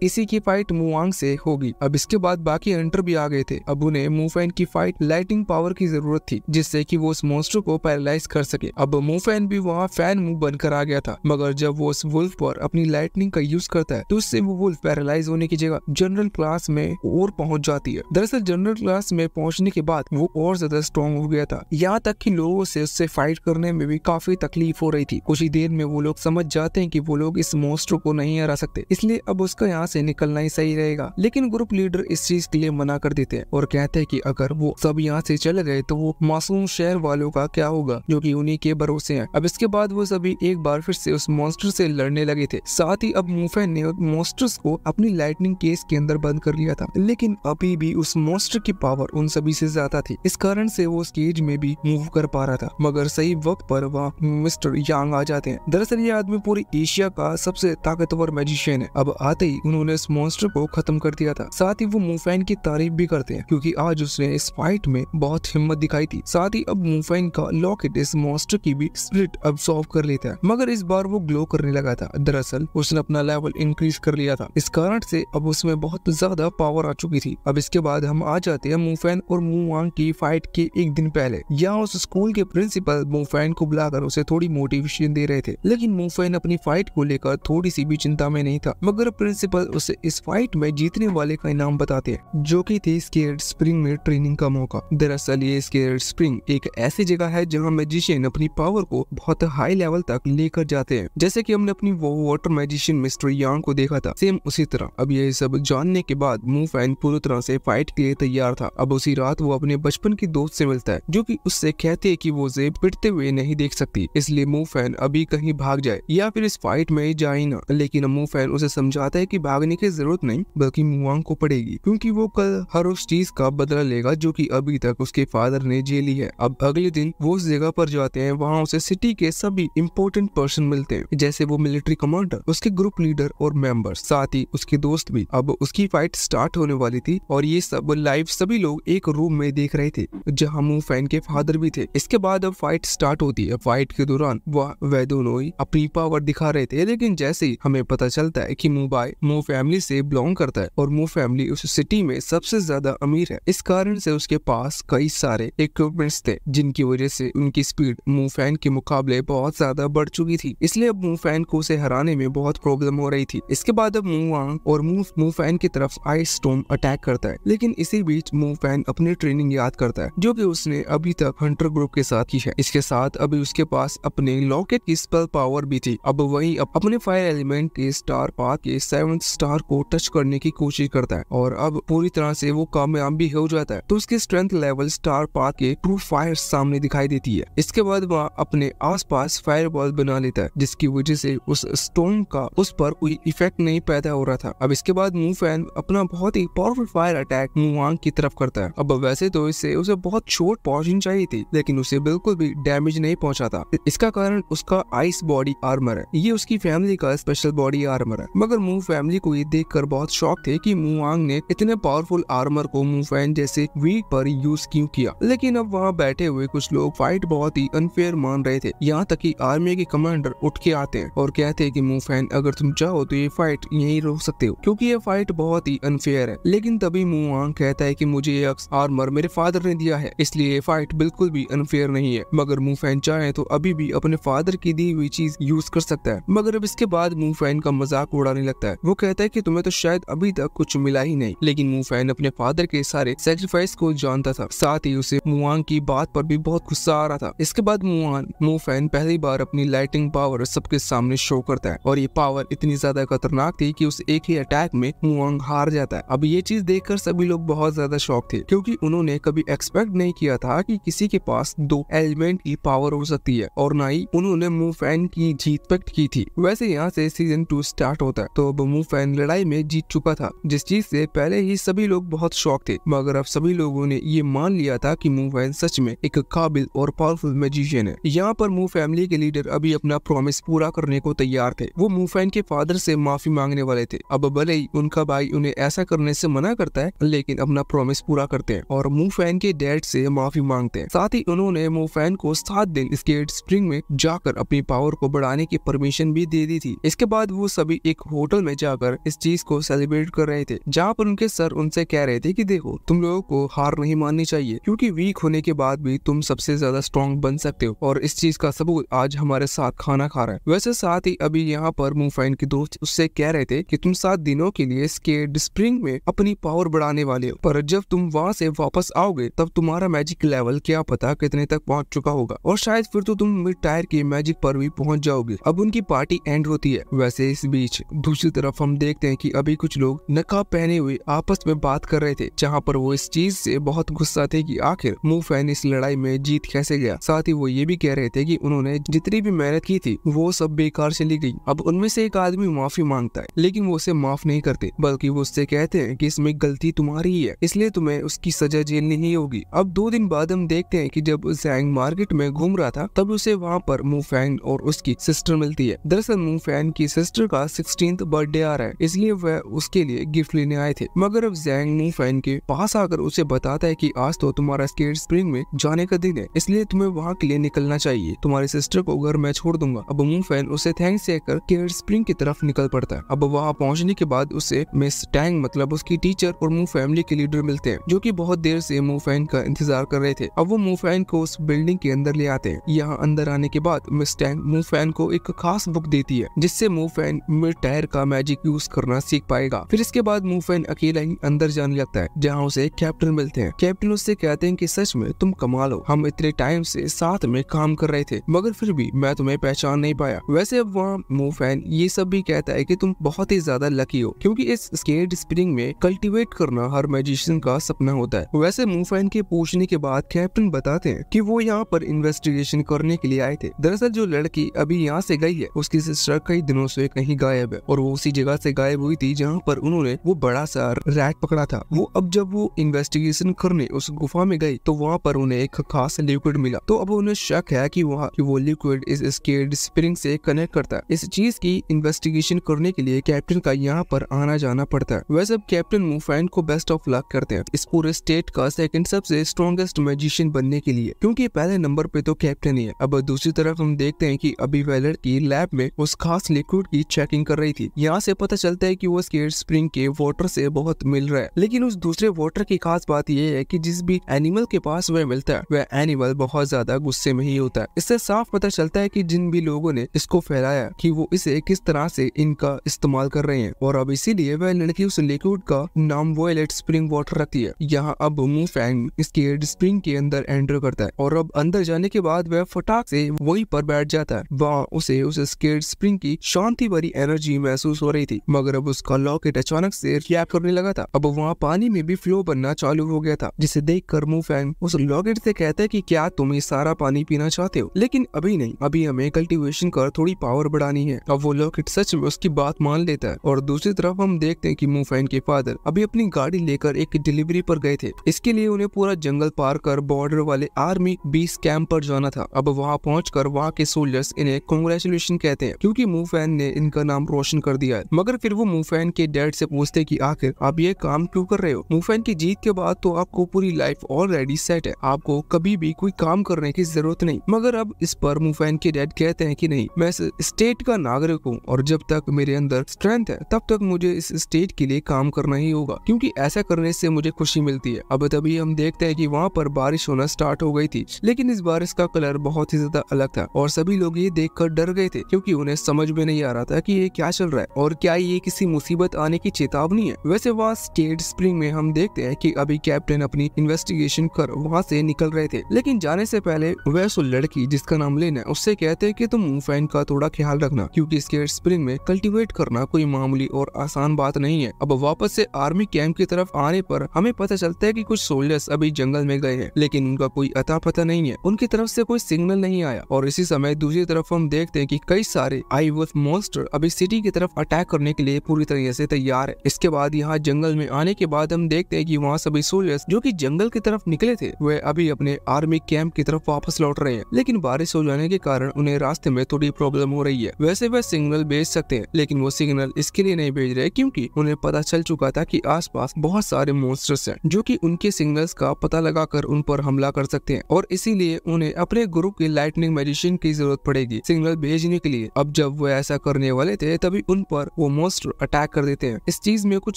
इसी की फाइट मुआंग से होगी। अब इसके बाद बाकी हंटर भी आ गए थे। अब उन्हें मूफैन की फाइट लाइटिंग पावर की जरूरत थी, जिससे कि वो उस मॉन्स्टर को पैरालाइज कर सके। अब मूफैन भी वहाँ फैन मूव बनकर आ गया था, मगर जब वो उस वुल्फ पर अपनी लाइटनिंग का यूज करता है तो उससे वो वुल्फ पैरालाइज होने की जगह जनरल क्लास में और पहुंच जाती है। दरअसल जनरल क्लास में पहुंचने के बाद वो और ज्यादा स्ट्रॉन्ग हो गया था, यहाँ तक कि लोगों से उससे फाइट करने में भी काफी तकलीफ हो रही थी। कुछ ही देर में वो लोग समझ जाते हैं कि वो लोग इस मॉन्स्टर को नहीं हरा सकते, इसलिए अब उसका यहाँ से निकलना ही सही रहेगा। लेकिन ग्रुप लीडर इस चीज के लिए मना कर देते हैं और कहते हैं कि अगर वो सब यहाँ से चले गए तो वो मासूम शहर वालों का क्या होगा जो कि उन्हीं के भरोसे हैं। अब इसके बाद वो सभी एक बार फिर से उस मॉन्स्टर से लड़ने लगे थे। साथ ही अब मूफैन ने मॉन्स्टर्स को अपनी लाइटनिंग केस के अंदर बंद कर लिया था, लेकिन अभी भी उस मॉन्स्टर की पावर उन सभी से ज्यादा थी। इस कारण से वो स्टेज में भी मूव कर पा रहा था। मगर सही वक्त पर वहाँ मिस्टर यांग आ जाते हैं। दरअसल ये आदमी पूरी एशिया का सबसे ताकतवर मैजिशियन है। अब आते ही उन्होंने इस मॉन्स्टर को खत्म कर दिया था। साथ ही वो मूफैन की तारीफ भी करते हैं क्योंकि आज उसने इस फाइट में बहुत हिम्मत दिखाई थी। साथ ही अब मूफैन का लॉकेट इस मॉन्स्टर की भी स्प्लिट अब्सॉर्ब कर लेता है, मगर इस बार वो ग्लो करने लगा था। दरअसल उसने अपना लेवल इंक्रीज कर लिया था, इस कारण से अब उसमें बहुत ज्यादा पावर आ चुकी थी। अब इसके बाद हम आ जाते हैं मूफैन और मूवांग की फाइट के एक दिन पहले। यहाँ उस स्कूल के प्रिंसिपल मूफैन को बुलाकर उसे थोड़ी मोटिवेशन दे रहे थे, लेकिन मूफैन अपनी फाइट को लेकर थोड़ी सी भी चिंता में नहीं था। मगर प्रिंसिपल उसे इस फाइट में जीतने वाले का इनाम बताते हैं, जो कि थी स्केर्ड स्प्रिंग में ट्रेनिंग का मौका। दरअसल ये स्केर्ड स्प्रिंग एक ऐसी जगह है जहाँ मैजिशियन अपनी पावर को बहुत हाई लेवल तक लेकर जाते हैं, जैसे कि हमने अपनी वो वाटर मैजिशियन मिस्टर यांग को देखा था, सेम उसी तरह। अब ये सब जानने के बाद मूफैन पूरी तरह से फाइट के लिए तैयार था। अब उसी रात वो अपने बचपन की दोस्त से मिलता है, जो कि उससे कहते हैं कि वो उसे पिटते हुए नहीं देख सकती, इसलिए मूफैन अभी कहीं भाग जाए या फिर इस फाइट में जाए ना। लेकिन मूफैन उसे समझाता है कि भागने की जरूरत नहीं, बल्कि मुआंग को पड़ेगी, क्योंकि वो कल हर उस चीज का बदला लेगा जो कि अभी तक उसके फादर ने झेली है। अब अगले दिन वो उस जगह पर जाते हैं। वहाँ उसे सिटी के सभी इम्पोर्टेंट पर्सन मिलते हैं, जैसे वो मिलिट्री कमांडर, उसके ग्रुप लीडर और मेंबर्स, साथ ही उसके दोस्त भी। अब उसकी फाइट स्टार्ट होने वाली थी और ये सब लाइव सभी लोग एक रूम में देख रहे थे जहाँ मूफैन के फादर भी थे। इसके बाद अब फाइट स्टार्ट होती है। फाइट के दौरान वह दोनों ही अपनी पावर दिखा रहे थे, लेकिन जैसे ही हमें पता चलता है कि मूव फैमिली से बिलोंग करता है और मूव फैमिली उस सिटी में सबसे ज्यादा अमीर है, इस कारण से उसके पास कई सारे इक्विपमेंट्स थे, जिनकी वजह से उनकी स्पीड मूफैन के मुकाबले बहुत ज्यादा बढ़ चुकी थी। इसलिए अब मूफैन को उसे हराने में बहुत प्रॉब्लम हो रही थी। इसके बाद अब मूवांग और मूफैन की तरफ आइस स्टॉर्म अटैक करता है, लेकिन इसी बीच मूफैन अपनी ट्रेनिंग याद करता है जो कि उसने अभी तक हंटर ग्रुप के साथ की है। इसके साथ अभी उसके पास अपने लॉकेट की स्पेल पावर भी थी। अब वही अपने फायर एलिमेंट के स्टार पाथ के 7th स्टार को टच करने की कोशिश करता है और अब पूरी तरह से वो कामयाब भी हो जाता है। तो उसकी स्ट्रेंथ लेवल स्टार पाथ के ट्रू फायर सामने दिखाई देती है। इसके बाद वह अपने आसपास फायरबॉल बना लेता है, जिसकी वजह से उस स्टॉर्म का उस पर कोई इफेक्ट नहीं पैदा हो रहा था। अब इसके बाद मूफैन अपना बहुत ही पावरफुल फायर अटैक मूवांग की तरफ करता है। अब वैसे तो इससे उसे बहुत चोट पहुंचनी चाहिए थी, लेकिन उसे बिल्कुल भी डैमेज नहीं पहुंचा था। इसका कारण उसका आइस बॉडी आर्मर है। ये उसकी फैमिली का स्पेशल बॉडी आर्मर है। मगर मूव फैमिली को ये देखकर बहुत शॉक थे कि मूवांग ने इतने पावरफुल आर्मर को मूफैन जैसे वीक पर यूज क्यों किया। लेकिन अब वहाँ बैठे हुए कुछ लोग फाइट बहुत ही अनफेयर मान रहे थे। यहाँ तक कि आर्मी के कमांडर उठ के आते हैं और कहते हैं कि मूफैन, अगर तुम चाहो तो ये फाइट यहीं रोक सकते हो, क्योंकि ये फाइट बहुत ही अनफेयर है। लेकिन तभी मुआंग कहता है कि मुझे ये आर्मर मेरे फादर ने दिया है, इसलिए ये फाइट बिल्कुल भी अनफेयर नहीं है। मगर मुफैन चाहे तो अभी भी अपने फादर की दी हुई चीज यूज कर सकता है। मगर अब इसके बाद मुफैन का मजाक उड़ाने लगता है। वो कहता है कि तुम्हें तो शायद अभी तक कुछ मिला ही नहीं। लेकिन मुफैन अपने फादर के सारे सेक्रीफाइस को जानता था, साथ ही उसे मुआंग की बात पर भी बहुत गुस्सा आ रहा था। इसके बाद मुफैन पहली बार अपनी लाइटिंग पावर सबके सामने शो करता है और ये पावर इतनी ज्यादा खतरनाक थी कि उस एक ही अटैक में मुआंग हार जाता है। अब ये चीज देखकर सभी लोग बहुत ज्यादा शॉक थे, क्योंकि उन्होंने कभी एक्सपेक्ट नहीं किया था कि किसी के पास दो एलिमेंट की पावर हो सकती है, और ना ही उन्होंने मुफैन की जीत एक्सपेक्ट की थी। वैसे यहाँ से सीजन 2 स्टार्ट होता है। तो अब मुफैन लड़ाई में जीत चुका था, जिस चीज से पहले ही सभी लोग बहुत शॉक थे। मगर अब सभी लोगों ने ये मान लिया था कि मुफैन सच में एक काबिल और पावरफुल मैजिशियन है। यहाँ पर मू फैमिली के लीडर अभी अपना प्रॉमिस पूरा करने को तैयार थे। वो मुफैन के फादर से माफी मांगने वाले थे। अब भले ही उनका भाई उन्हें ऐसा करने से मना करता है, लेकिन अपना प्रॉमिस पूरा करते हैं और मुफैन के डैड से माफी मांगते हैं। साथ ही उन्होंने मुफैन को 7 दिन स्केट स्प्रिंग में जाकर अपनी पावर को बढ़ाने की परमिशन भी दे दी थी। इसके बाद वो सभी एक होटल में जाकर इस चीज को सेलिब्रेट कर रहे थे, जहाँ पर उनके सर उनसे कह रहे थे कि देखो, तुम लोगों को हार नहीं माननी चाहिए, क्योंकि वीक होने के बाद भी तुम सबसे ज्यादा स्ट्रॉन्ग बन सकते हो, और इस चीज का सबूत आज हमारे साथ खाना खा रहा है। वैसे साथ ही अभी यहाँ पर मुफैन के दोस्त उससे कह रहे थे कि तुम 7 दिनों के लिए स्केट स्प्रिंग में अपनी पावर बढ़ाने वाले हो, पर जब तुम वहाँ से वापस आओगे तब तुम्हारा मैजिक लेवल क्या पता कितने तक पहुँच चुका होगा, और शायद फिर तो तुम मिड टायर के मैजिक पर भी पहुँच जाओगे। अब उनकी पार्टी एंड होती है। वैसे इस बीच दूसरी तरफ हम देखते हैं कि अभी कुछ लोग नकाब पहने हुए आपस में बात कर रहे थे, जहाँ पर वो इस चीज से बहुत गुस्सा थे कि आखिर मुफैन इस लड़ाई में जीत कैसे गया। साथ ही वो ये भी कह रहे थे कि उन्होंने जितनी भी मेहनत की थी वो सब बेकार चली गई। अब उनमें से एक आदमी माफी मांगता है, लेकिन वो उसे माफ नहीं करते, बल्कि वो उससे कहते हैं कि इसमें गलती तुम्हारी ही है, इसलिए तुम्हें उसकी सजा झेलनी ही होगी। अब 2 दिन बाद हम देखते हैं कि जब ज़ैंग मार्केट में घूम रहा था, तब उसे वहाँ पर मुफैन और उसकी सिस्टर मिलती है। दरअसल मुफैन की सिस्टर का 16th बर्थडे आ रहा है, इसलिए वह उसके लिए गिफ्ट लेने आए थे। मगर अब ज़ैंग मुफैन के पास आकर उसे बताता है कि आज तो तुम्हारा स्केट स्प्रिंग में जाने का दिन है, इसलिए तुम्हें वहाँ के लिए निकलना चाहिए, तुम्हारी सिस्टर को घर मैं छोड़ दूंगा। अब मुफैन उसे थैंक्स कहकर स्केट स्प्रिंग की तरफ निकल पड़ता है। अब वहाँ पहुँचने के बाद उसे मिस टैंग मतलब उसकी टीचर और मू फैमिली के लीडर मिलते हैं, जो कि बहुत देर से मुफैन का इंतजार कर रहे थे। अब वो मुफैन को उस बिल्डिंग के अंदर ले आते हैं। यहाँ अंदर आने के बाद मिस टैंग मुफैन को एक खास बुक देती है, जिससे मुफैन मिड टायर का मैजिक यूज करना सीख पाएगा। फिर इसके बाद मुफैन अकेला ही अंदर जाने लगता है, जहाँ उसे कैप्टन मिलते हैं। कैप्टन उससे कहते हैं कि सच में तुम कमाल हो, हम इतने टाइम से साथ में काम कर रहे थे, मगर फिर भी मैं तुम्हें पहचान नहीं पाया। वैसे अब वहाँ मुफैन ये सब भी कहता है कि तुम बहुत ही ज्यादा लकी हो, क्योंकि इस स्केट स्प्रिंग में कल्टीवेट करना हर मैजिशियन का सपना होता है। वैसे मुफैन के पूछने के बाद कैप्टन बताते हैं कि वो यहाँ पर इन्वेस्टिगेशन करने के लिए आए थे। दरअसल जो लड़की अभी यहाँ से गई है, उसकी सिस्टर कई दिनों से कहीं गायब है, और वो उसी जगह से गायब हुई थी जहाँ पर उन्होंने वो बड़ा सा रैट पकड़ा था। वो अब जब वो इन्वेस्टिगेशन करने उस गुफा में गई, तो वहाँ पर उन्हें एक खास लिक्विड मिला। तो अब उन्हें शक है कि वो लिक्विड इस स्केट स्प्रिंग से कनेक्ट करता है। इस चीज की इन्वेस्टिगेशन करने के लिए कैप्टन का यहाँ पर आना जाना पड़ता है। वैसे अब कैप्टन मुफैन को बेस्ट ऑफ लक करते हैं इस पूरे स्टेट का सेकंड सबसे स्ट्रॉन्गेस्ट मैजिशियन बनने के लिए, क्योंकि पहले नंबर पे तो कैप्टन ही है। अब दूसरी तरफ हम देखते हैं कि अभी वह लड़की लैब में उस खास लिक्विड की चेकिंग कर रही थी। यहाँ से पता चलता है कि वो स्केट स्प्रिंग के वाटर से बहुत मिल रहा है, लेकिन उस दूसरे वाटर की खास बात यह है कि जिस भी एनिमल के पास वह मिलता है, वह एनिमल बहुत ज्यादा गुस्से में ही होता है। इससे साफ पता चलता है कि जिन भी लोगों ने इसको फैलाया कि वो इसे किस तरह से इनका इस्तेमाल कर रहे हैं, और अब इसीलिए वह लड़की उस लिक्विड का नाम वॉयलेट स्प्रिंग वाटर रखती है। यहाँ अब मुफैन स्केट स्प्रिंग के अंदर एंटर करता है, और अब अंदर जाने के बाद वह फटाक से वहीं पर बैठ जाता है। वहाँ उसे उस स्केट स्प्रिंग की शांति भरी एनर्जी महसूस हो रही थी, मगर अब उसका लॉकेट अचानक से रिएक्ट करने लगा था। अब वहाँ पानी में भी फ्लो बनना चालू हो गया था, जिसे देखकर मुफैन उस लॉकेट से कहता है कि क्या तुम ये सारा पानी पीना चाहते हो, लेकिन अभी नहीं, अभी हमें कल्टीवेशन कर थोड़ी पावर बढ़ानी है। अब वो लॉकेट सच में उसकी बात मान लेता है। और दूसरी तरफ हम देखते हैं कि मुफैन के फादर अभी अपनी गाड़ी लेकर एक डिलीवरी पर गए थे। इसके लिए उन्हें पूरा जंगल पार कर बॉर्डर वाले आर्मी बेस कैंप पर जाना था। अब वहाँ पहुंचकर वहाँ के सोल्जर्स इन्हें कांग्रेचुलेशन कहते हैं, क्योंकि मुफैन ने इनका नाम रोशन कर दिया है। मगर फिर वो मुफैन के डैड से पूछते कि आखिर आप ये काम क्यों कर रहे हो। मुफैन की जीत के बाद तो आपको पूरी लाइफ ऑलरेडी सेट है, आपको कभी भी कोई काम करने की जरूरत नहीं। मगर अब इस पर मुफैन के डैड कहते हैं कि नहीं, मैं स्टेट का नागरिक हूँ, और जब तक मेरे अंदर स्ट्रेंथ है तब तक मुझे इस स्टेट के लिए काम करना नहीं होगा, क्योंकि ऐसा करने से मुझे खुशी मिलती है। अब तभी हम देखते हैं कि वहाँ पर बारिश होना स्टार्ट हो गई थी, लेकिन इस बारिश का कलर बहुत ही ज्यादा अलग था और सभी लोग ये देखकर डर गए थे, क्योंकि उन्हें समझ में नहीं आ रहा था कि ये क्या चल रहा है और क्या ये किसी मुसीबत आने की चेतावनी है। वैसे वहाँ स्टेट स्प्रिंग में हम देखते हैं कि अभी कैप्टन अपनी इन्वेस्टिगेशन कर वहाँ से निकल रहे थे, लेकिन जाने से पहले वह सो लड़की जिसका नाम लिन है उससे कहते हैं कि तुम मूवफैन का थोड़ा ख्याल रखना, क्योंकि स्टेट स्प्रिंग में कल्टीवेट करना कोई मामूली और आसान बात नहीं है। अब वापस से आर्मी कैंप की तरफ आने पर हमें पता चलता है कि कुछ सोल्जर्स अभी जंगल में गए हैं, लेकिन उनका कोई अता पता नहीं है, उनकी तरफ से कोई सिग्नल नहीं आया। और इसी समय दूसरी तरफ हम देखते हैं कि कई सारे आई वुल्फ मॉन्स्टर अभी सिटी की तरफ अटैक करने के लिए पूरी तरह से तैयार है। इसके बाद यहाँ जंगल में आने के बाद हम देखते हैं कि वहाँ सभी सोल्जर्स जो कि जंगल की तरफ निकले थे वे अभी अपने आर्मी कैंप की तरफ वापस लौट रहे हैं, लेकिन बारिश हो जाने के कारण उन्हें रास्ते में थोड़ी प्रॉब्लम हो रही है। वैसे वह सिग्नल भेज सकते हैं, लेकिन वो सिग्नल इसके लिए नहीं भेज रहे क्योंकि उन्हें पता चल चुका था कि आसपास बहुत सारे मॉन्स्टर्स हैं जो कि उनके सिग्नल्स का पता लगाकर उन पर हमला कर सकते हैं, और इसीलिए उन्हें अपने ग्रुप के लाइटनिंग मैजिशियन की जरूरत पड़ेगी सिग्नल भेजने के लिए। अब जब वो ऐसा करने वाले थे तभी उन पर वो मॉन्स्टर अटैक कर देते हैं। इस चीज में कुछ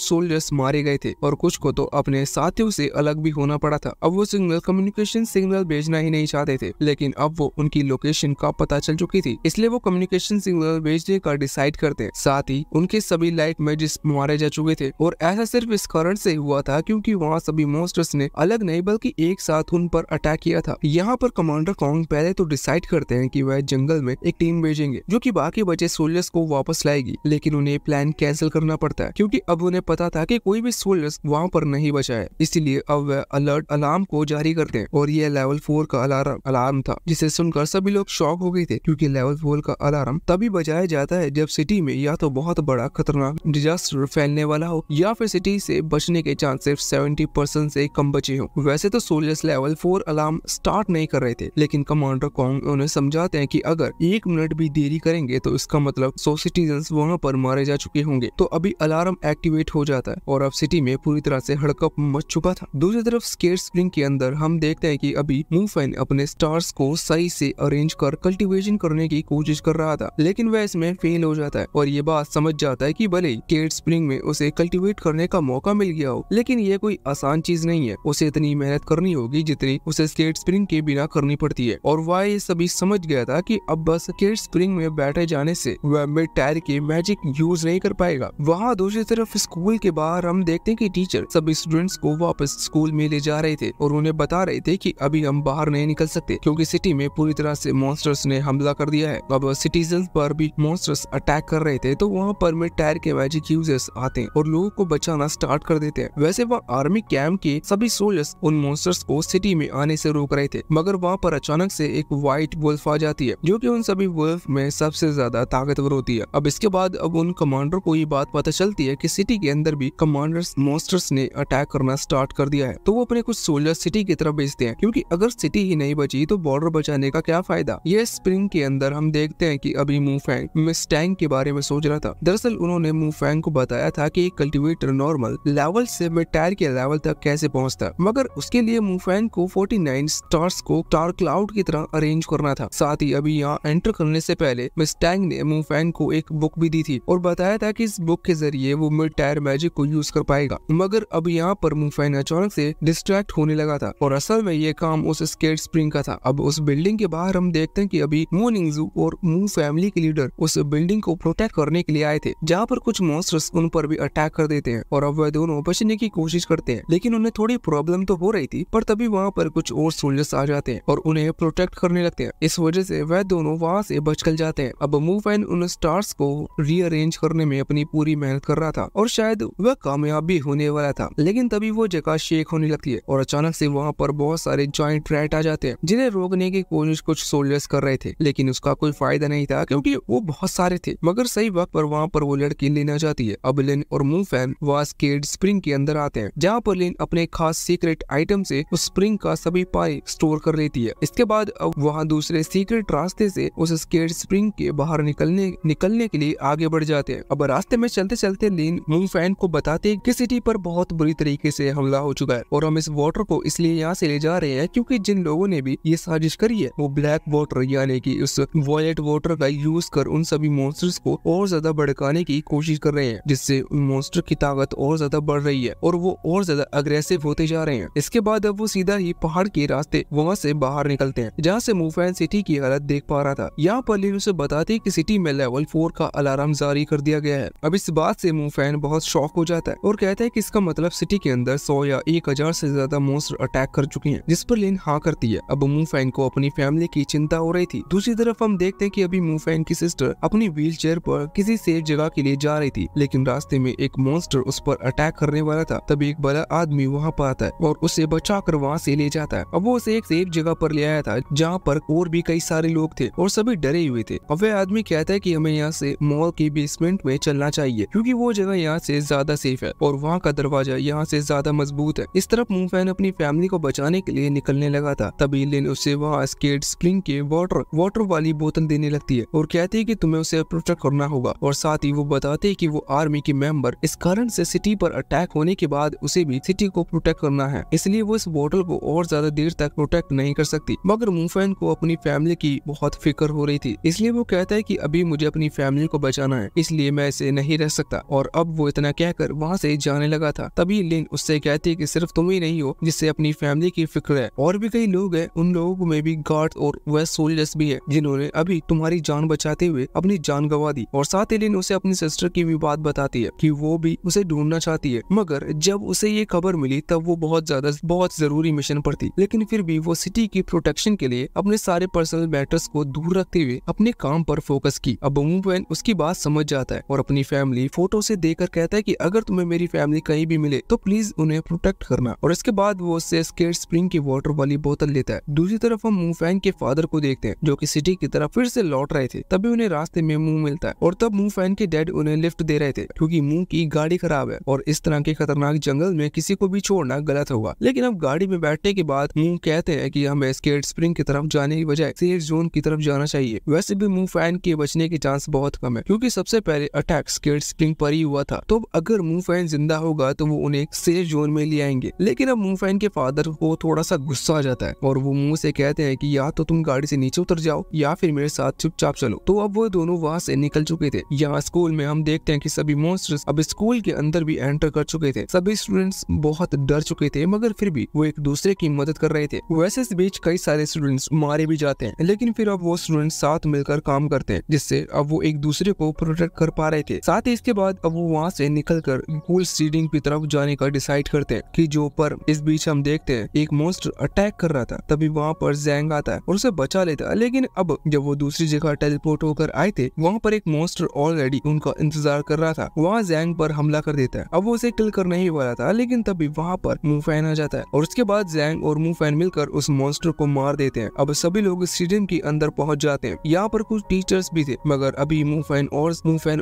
सोल्जर्स मारे गए थे और कुछ को तो अपने साथियों से अलग भी होना पड़ा था। अब वो सिग्नल कम्युनिकेशन सिग्नल भेजना ही नहीं चाहते थे, लेकिन अब वो उनकी लोकेशन का पता चल चुकी थी, इसलिए वो कम्युनिकेशन सिग्नल भेजने का डिसाइड करते हैं। साथ ही उनके सभी लाइट मैजिस मारे जा चुके थे, और ऐसा सिर्फ इस कारण से हुआ था क्योंकि वहाँ सभी मॉन्स्टर्स ने अलग नहीं बल्कि एक साथ उन पर अटैक किया था। यहाँ पर कमांडर कॉन्ग पहले तो डिसाइड करते हैं कि वह जंगल में एक टीम भेजेंगे जो कि बाकी बचे सोल्जर्स को वापस लाएगी, लेकिन उन्हें प्लान कैंसिल करना पड़ता है क्योंकि अब उन्हें पता था कि कोई भी सोल्जर्स वहाँ पर नहीं बचा है। इसलिए अब वह अलर्ट अलार्म को जारी करते हैं, और यह लेवल 4 का अलार्म था, जिसे सुनकर सभी लोग शॉक हो गए थे क्योंकि लेवल 4 का अलार्म तभी बजाया जाता है जब सिटी में या तो बहुत बड़ा खतरनाक डिजास्टर फैलने वाला हो या फिर सिटी से बचने के चांस सिर्फ 70% से कम बचे हो। वैसे तो सोल्जर्स लेवल 4 अलार्म स्टार्ट नहीं कर रहे थे, लेकिन कमांडर कॉन्ग उन्हें समझाते हैं कि अगर 1 मिनट भी देरी करेंगे तो इसका मतलब 100 सिटीजन्स वहाँ पर मारे जा चुके होंगे। तो अभी अलार्म एक्टिवेट हो जाता है और अब सिटी में पूरी तरह से हड़कंप मच चुका था। दूसरी तरफ स्केट स्प्रिंग के अंदर हम देखते हैं कि अभी मूवफैन अपने स्टार्स को सही से अरेंज कर कल्टीवेशन करने की कोशिश कर रहा था, लेकिन वह इसमें फेल हो जाता है और ये बात समझ जाता है कि भले ही स्केट स्प्रिंग में उसे कल्टीवेट करने का मौका मिल गया हो, लेकिन ये कोई आसान चीज नहीं है। उसे इतनी मेहनत करनी होगी जितनी उसे स्केट स्प्रिंग के बिना करनी पड़ती है, और वह ये सभी समझ गया था कि अब बस स्केट स्प्रिंग में बैठे जाने से वह मिड टायर के मैजिक यूज नहीं कर पाएगा। वहाँ दूसरी तरफ स्कूल के बाहर हम देखते हैं कि टीचर सभी स्टूडेंट्स को वापस स्कूल में ले जा रहे थे और उन्हें बता रहे थे कि अभी हम बाहर नहीं निकल सकते क्योंकि सिटी में पूरी तरह से मॉन्स्टर्स ने हमला कर दिया है। अब सिटीजन्स पर भी मॉन्स्टर्स अटैक कर रहे थे, तो वहाँ पर मिड टायर के मैजिक यूजर्स आते हैं और लोगों को बचाना स्टार्ट कर देते हैं। वैसे वहाँ आर्मी कैंप के सभी सोल्जर्स उन मॉन्स्टर्स को सिटी में आने से रोक रहे थे, मगर वहाँ पर अचानक से एक व्हाइट वुल्फ आ जाती है जो कि उन सभी वुल्फ में सबसे ज्यादा ताकतवर होती है। अब इसके बाद अब उन कमांडर को ये बात पता चलती है कि सिटी के अंदर भी कमांडर्स मॉन्स्टर्स ने अटैक करना स्टार्ट कर दिया है, तो वो अपने कुछ सोल्जर्स सिटी की तरफ भेजते हैं क्योंकि अगर सिटी ही नहीं बची तो बॉर्डर बचाने का क्या फायदा। ये स्प्रिंग के अंदर हम देखते हैं कि अभी मूवफैंग मिस्टैंग के बारे में सोच रहा था। दरअसल उन्होंने मूवफैंग को बताया था कि एक कल्टीवेटर नॉर्मल लेवल से मिड टायर के लेवल तक कैसे पहुंचता है, मगर उसके लिए मूवफैंग को 49 स्टार्स को स्टार क्लाउड की तरह अरेंज करना था। साथ ही अभी यहाँ एंटर करने से पहले मिस्टैंग ने मूवफैंग को एक बुक भी दी थी और बताया था कि इस बुक के जरिए वो मिड टायर मैजिक को यूज कर पाएगा, मगर अब यहाँ पर मूवफैंग अचानक से डिस्ट्रैक्ट होने लगा था और असल में ये काम उस स्केट स्प्रिंग का था। अब उस बिल्डिंग के बाहर हम देखते हैं कि अभी मू निंगजू और मू फैमिली के लीडर उस बिल्डिंग को प्रोटेक्ट करने के लिए आए थे, जहाँ पर कुछ मॉन्स्टर्स उन पर भी अटैक कर देते हैं और अब वह दोनों बचने की कोशिश करते हैं, लेकिन उन्हें थोड़ी प्रॉब्लम तो हो रही थी, पर तभी वहाँ पर कुछ और सोल्जर्स आ जाते हैं और उन्हें प्रोटेक्ट करने लगते हैं। इस वजह से वह दोनों वहाँ से बचकर जाते हैं। अब मूवफैन उन स्टार्स को रीअरेंज करने में अपनी पूरी मेहनत कर रहा था और शायद वह कामयाब भी होने वाला था, लेकिन तभी वो जगह शेक होने लगती है और अचानक से वहाँ पर बहुत सारे जॉइंट रैट आ जाते हैं जिन्हें रोकने की कोशिश कुछ सोल्जर्स कर रहे थे, लेकिन उसका कोई फायदा नहीं था क्योंकि वो बहुत सारे थे। मगर सही वक्त पर वहाँ पर वो लड़की लिन आ जाती है। अब लिन और मूवफैन वहाँ स्केट स्प्रिंग के अंदर आते हैं, जहाँ पर लिन अपने खास सीक्रेट आइटम से उस स्प्रिंग का सभी पानी स्टोर कर लेती है। इसके बाद अब वहाँ दूसरे सीक्रेट रास्ते से उस स्केट स्प्रिंग के बाहर निकलने के लिए आगे बढ़ जाते हैं। अब रास्ते में चलते चलते लिन मूवफैन को बताते हैं कि सिटी पर बहुत बुरी तरीके से हमला हो चुका है और हम इस वाटर को इसलिए यहाँ से ले जा रहे हैं क्योंकि जिन लोगों ने भी ये साजिश करी है वो ब्लैक वाटर यानी कि उस वॉयलेट वाटर का यूज कर उन सभी मॉन्स्टर्स को और ज्यादा भड़काने की कोशिश कर रहे हैं, जिससे उन मॉन्स्टर की ताकत और ज्यादा बढ़ रही है और वो और ज्यादा अग्रेसिव होते जा रहे हैं। इसके बाद अब वो सीधा ही पहाड़ के रास्ते वहाँ से बाहर निकलते हैं, जहाँ से मूफैन सिटी की हालत देख पा रहा था। यहाँ पर लिन उसे बताते कि सिटी में लेवल 4 का अलार्म जारी कर दिया गया है। अब इस बात से मूफैन बहुत शॉक हो जाता है और कहता है कि इसका मतलब सिटी के अंदर 100 या 1000 से ज्यादा मॉन्स्टर अटैक कर चुके हैं, जिस पर लिन हाँ करती है। अब मूफैन को अपनी फैमिली की चिंता हो रही थी। दूसरी तरफ हम देखते हैं कि अभी मूफैन की सिस्टर अपनी व्हील चेयर पर किसी सेफ जगह के लिए जा रही थी, लेकिन रास्ते में एक मॉन्स्टर उस पर अटैक करने वाला था। तभी एक बड़ा आदमी वहाँ पर आता है और उसे बचाकर वहाँ से ले जाता है। अब वो उसे एक सेफ जगह पर ले आया था, जहाँ पर और भी कई सारे लोग थे और सभी डरे हुए थे। अब वह आदमी कहता है कि हमें यहाँ से मॉल के बेसमेंट में चलना चाहिए, क्योंकि वो जगह यहाँ से ज्यादा सेफ है और वहाँ का दरवाजा यहाँ से ज्यादा मजबूत है। इस तरफ मूफैन अपनी फैमिली को बचाने के लिए निकलने लगा था। तभी लिन उसे वहाँ स्केट स्प्रिंग के वाटर वाली बोतल देने लगती है और कहती है कि तुम्हें उसे प्रोटेक्ट करना होगा। और साथ ही वो बताते हैं कि वो आर्मी के मेंबर इस कारण से सिटी पर अटैक होने के बाद उसे भी सिटी को प्रोटेक्ट करना है, इसलिए वो इस बोतल को और ज्यादा देर तक प्रोटेक्ट नहीं कर सकती। मगर मूफैन को अपनी फैमिली की बहुत फिक्र हो रही थी, इसलिए वो कहता है कि अभी मुझे अपनी फैमिली को बचाना है, इसलिए मैं इसे नहीं रह सकता। और अब वो इतना कहकर वहाँ से जाने लगा था। तभी लिन उससे कहती है कि सिर्फ तुम ही नहीं हो जिससे अपनी फैमिली की फिक्र है, और भी कई लोग हैं, उन लोगों में भी गार्ड और वह सोल्जर्स भी है जिन्होंने अभी तुम्हारी जान बचाते हुए अपनी जान गंवा दी। और साथ ही लिन उसे अपनी सिस्टर की भी बात बताती है कि वो भी उसे ढूंढना चाहती है, मगर जब उसे ये खबर मिली तब वो बहुत जरूरी मिशन पर थी। लेकिन फिर भी वो सिटी की प्रोटेक्शन के लिए अपने सारे पर्सनल मैटर्स को दूर रखते हुए अपने काम पर फोकस की। अब मूफैन उसकी बात समझ जाता है और अपनी फैमिली फोटो से देखकर कहता है कि अगर तुम्हें मेरी फैमिली कहीं भी मिले तो प्लीज उन्हें प्रोटेक्ट करना। और इसके बाद वो उससे स्केट स्प्रिंग की वाटर वाली बोतल लेता है। दूसरी तरफ हम मूफैन के फादर को देखते हैं, जो कि सिटी की तरफ फिर से लौट रहे थे। तभी उन्हें रास्ते में मुंह मिलता है और तब मूफैन के डैड उन्हें लिफ्ट दे रहे थे, क्योंकि मुंह की गाड़ी खराब है और इस तरह के खतरनाक जंगल में किसी को भी छोड़ना गलत होगा। लेकिन अब गाड़ी में बैठने के बाद मुंह कहते हैं कि हमें स्केट स्प्रिंग की तरफ जाने की बजाय सेफ जोन की तरफ जाना चाहिए। वैसे भी मूफैन के बचने के चांस बहुत कम है, क्योंकि सबसे पहले अटैक स्केट स्प्रिंग पर ही हुआ था। तो अगर मूफैन जिंदा होगा तो वो उन्हें सेफ जोन में ले आएंगे। लेकिन अब मूफैन के फादर को थोड़ा सा गुस्सा आ जाता है और वो मुंह से कहते हैं कि या तो तुम गाड़ी से नीचे उतर जाओ या फिर मेरे साथ चुपचाप चलो। तो अब वो दोनों वहाँ से निकल चुके थे। यहाँ स्कूल में हम देखते हैं कि सभी मॉन्स्टर्स अब स्कूल के अंदर भी एंटर कर चुके थे। सभी स्टूडेंट्स बहुत डर चुके थे, मगर फिर भी वो एक दूसरे की मदद कर रहे थे। वैसे इस बीच कई सारे स्टूडेंट्स मारे भी जाते हैं, लेकिन फिर अब वो स्टूडेंट्स साथ मिलकर काम करते हैं, जिससे अब वो एक दूसरे को प्रोटेक्ट कर पा रहे थे। साथ ही इसके बाद अब वो वहाँ से निकलकर स्कूल स्टीडिंग की तरफ जाने का डिसाइड करते हैं कि जो पर इस बीच हम देखते हैं एक मॉन्स्टर अटैक कर रहा था। तभी वहाँ पर जैंग आता है और उसे बचा लेता है। लेकिन अब जब वो दूसरी जगह टेलीपोर्ट होकर आए थे, वहाँ पर एक मॉन्स्टर ऑलरेडी उनका इंतजार कर रहा था। वहाँ जैंग पर हमला कर देता है। अब वो उसे किल करने ही वाला था, लेकिन तभी वहाँ पर मूफैन आ जाता है और उसके बाद जैंग और मूफैन मिलकर उस मॉन्स्टर को मार देते हैं। अब सभी लोग स्टेडियम के अंदर पहुंच जाते हैं। यहाँ पर कुछ टीचर्स भी थे, मगर अभी मूफैन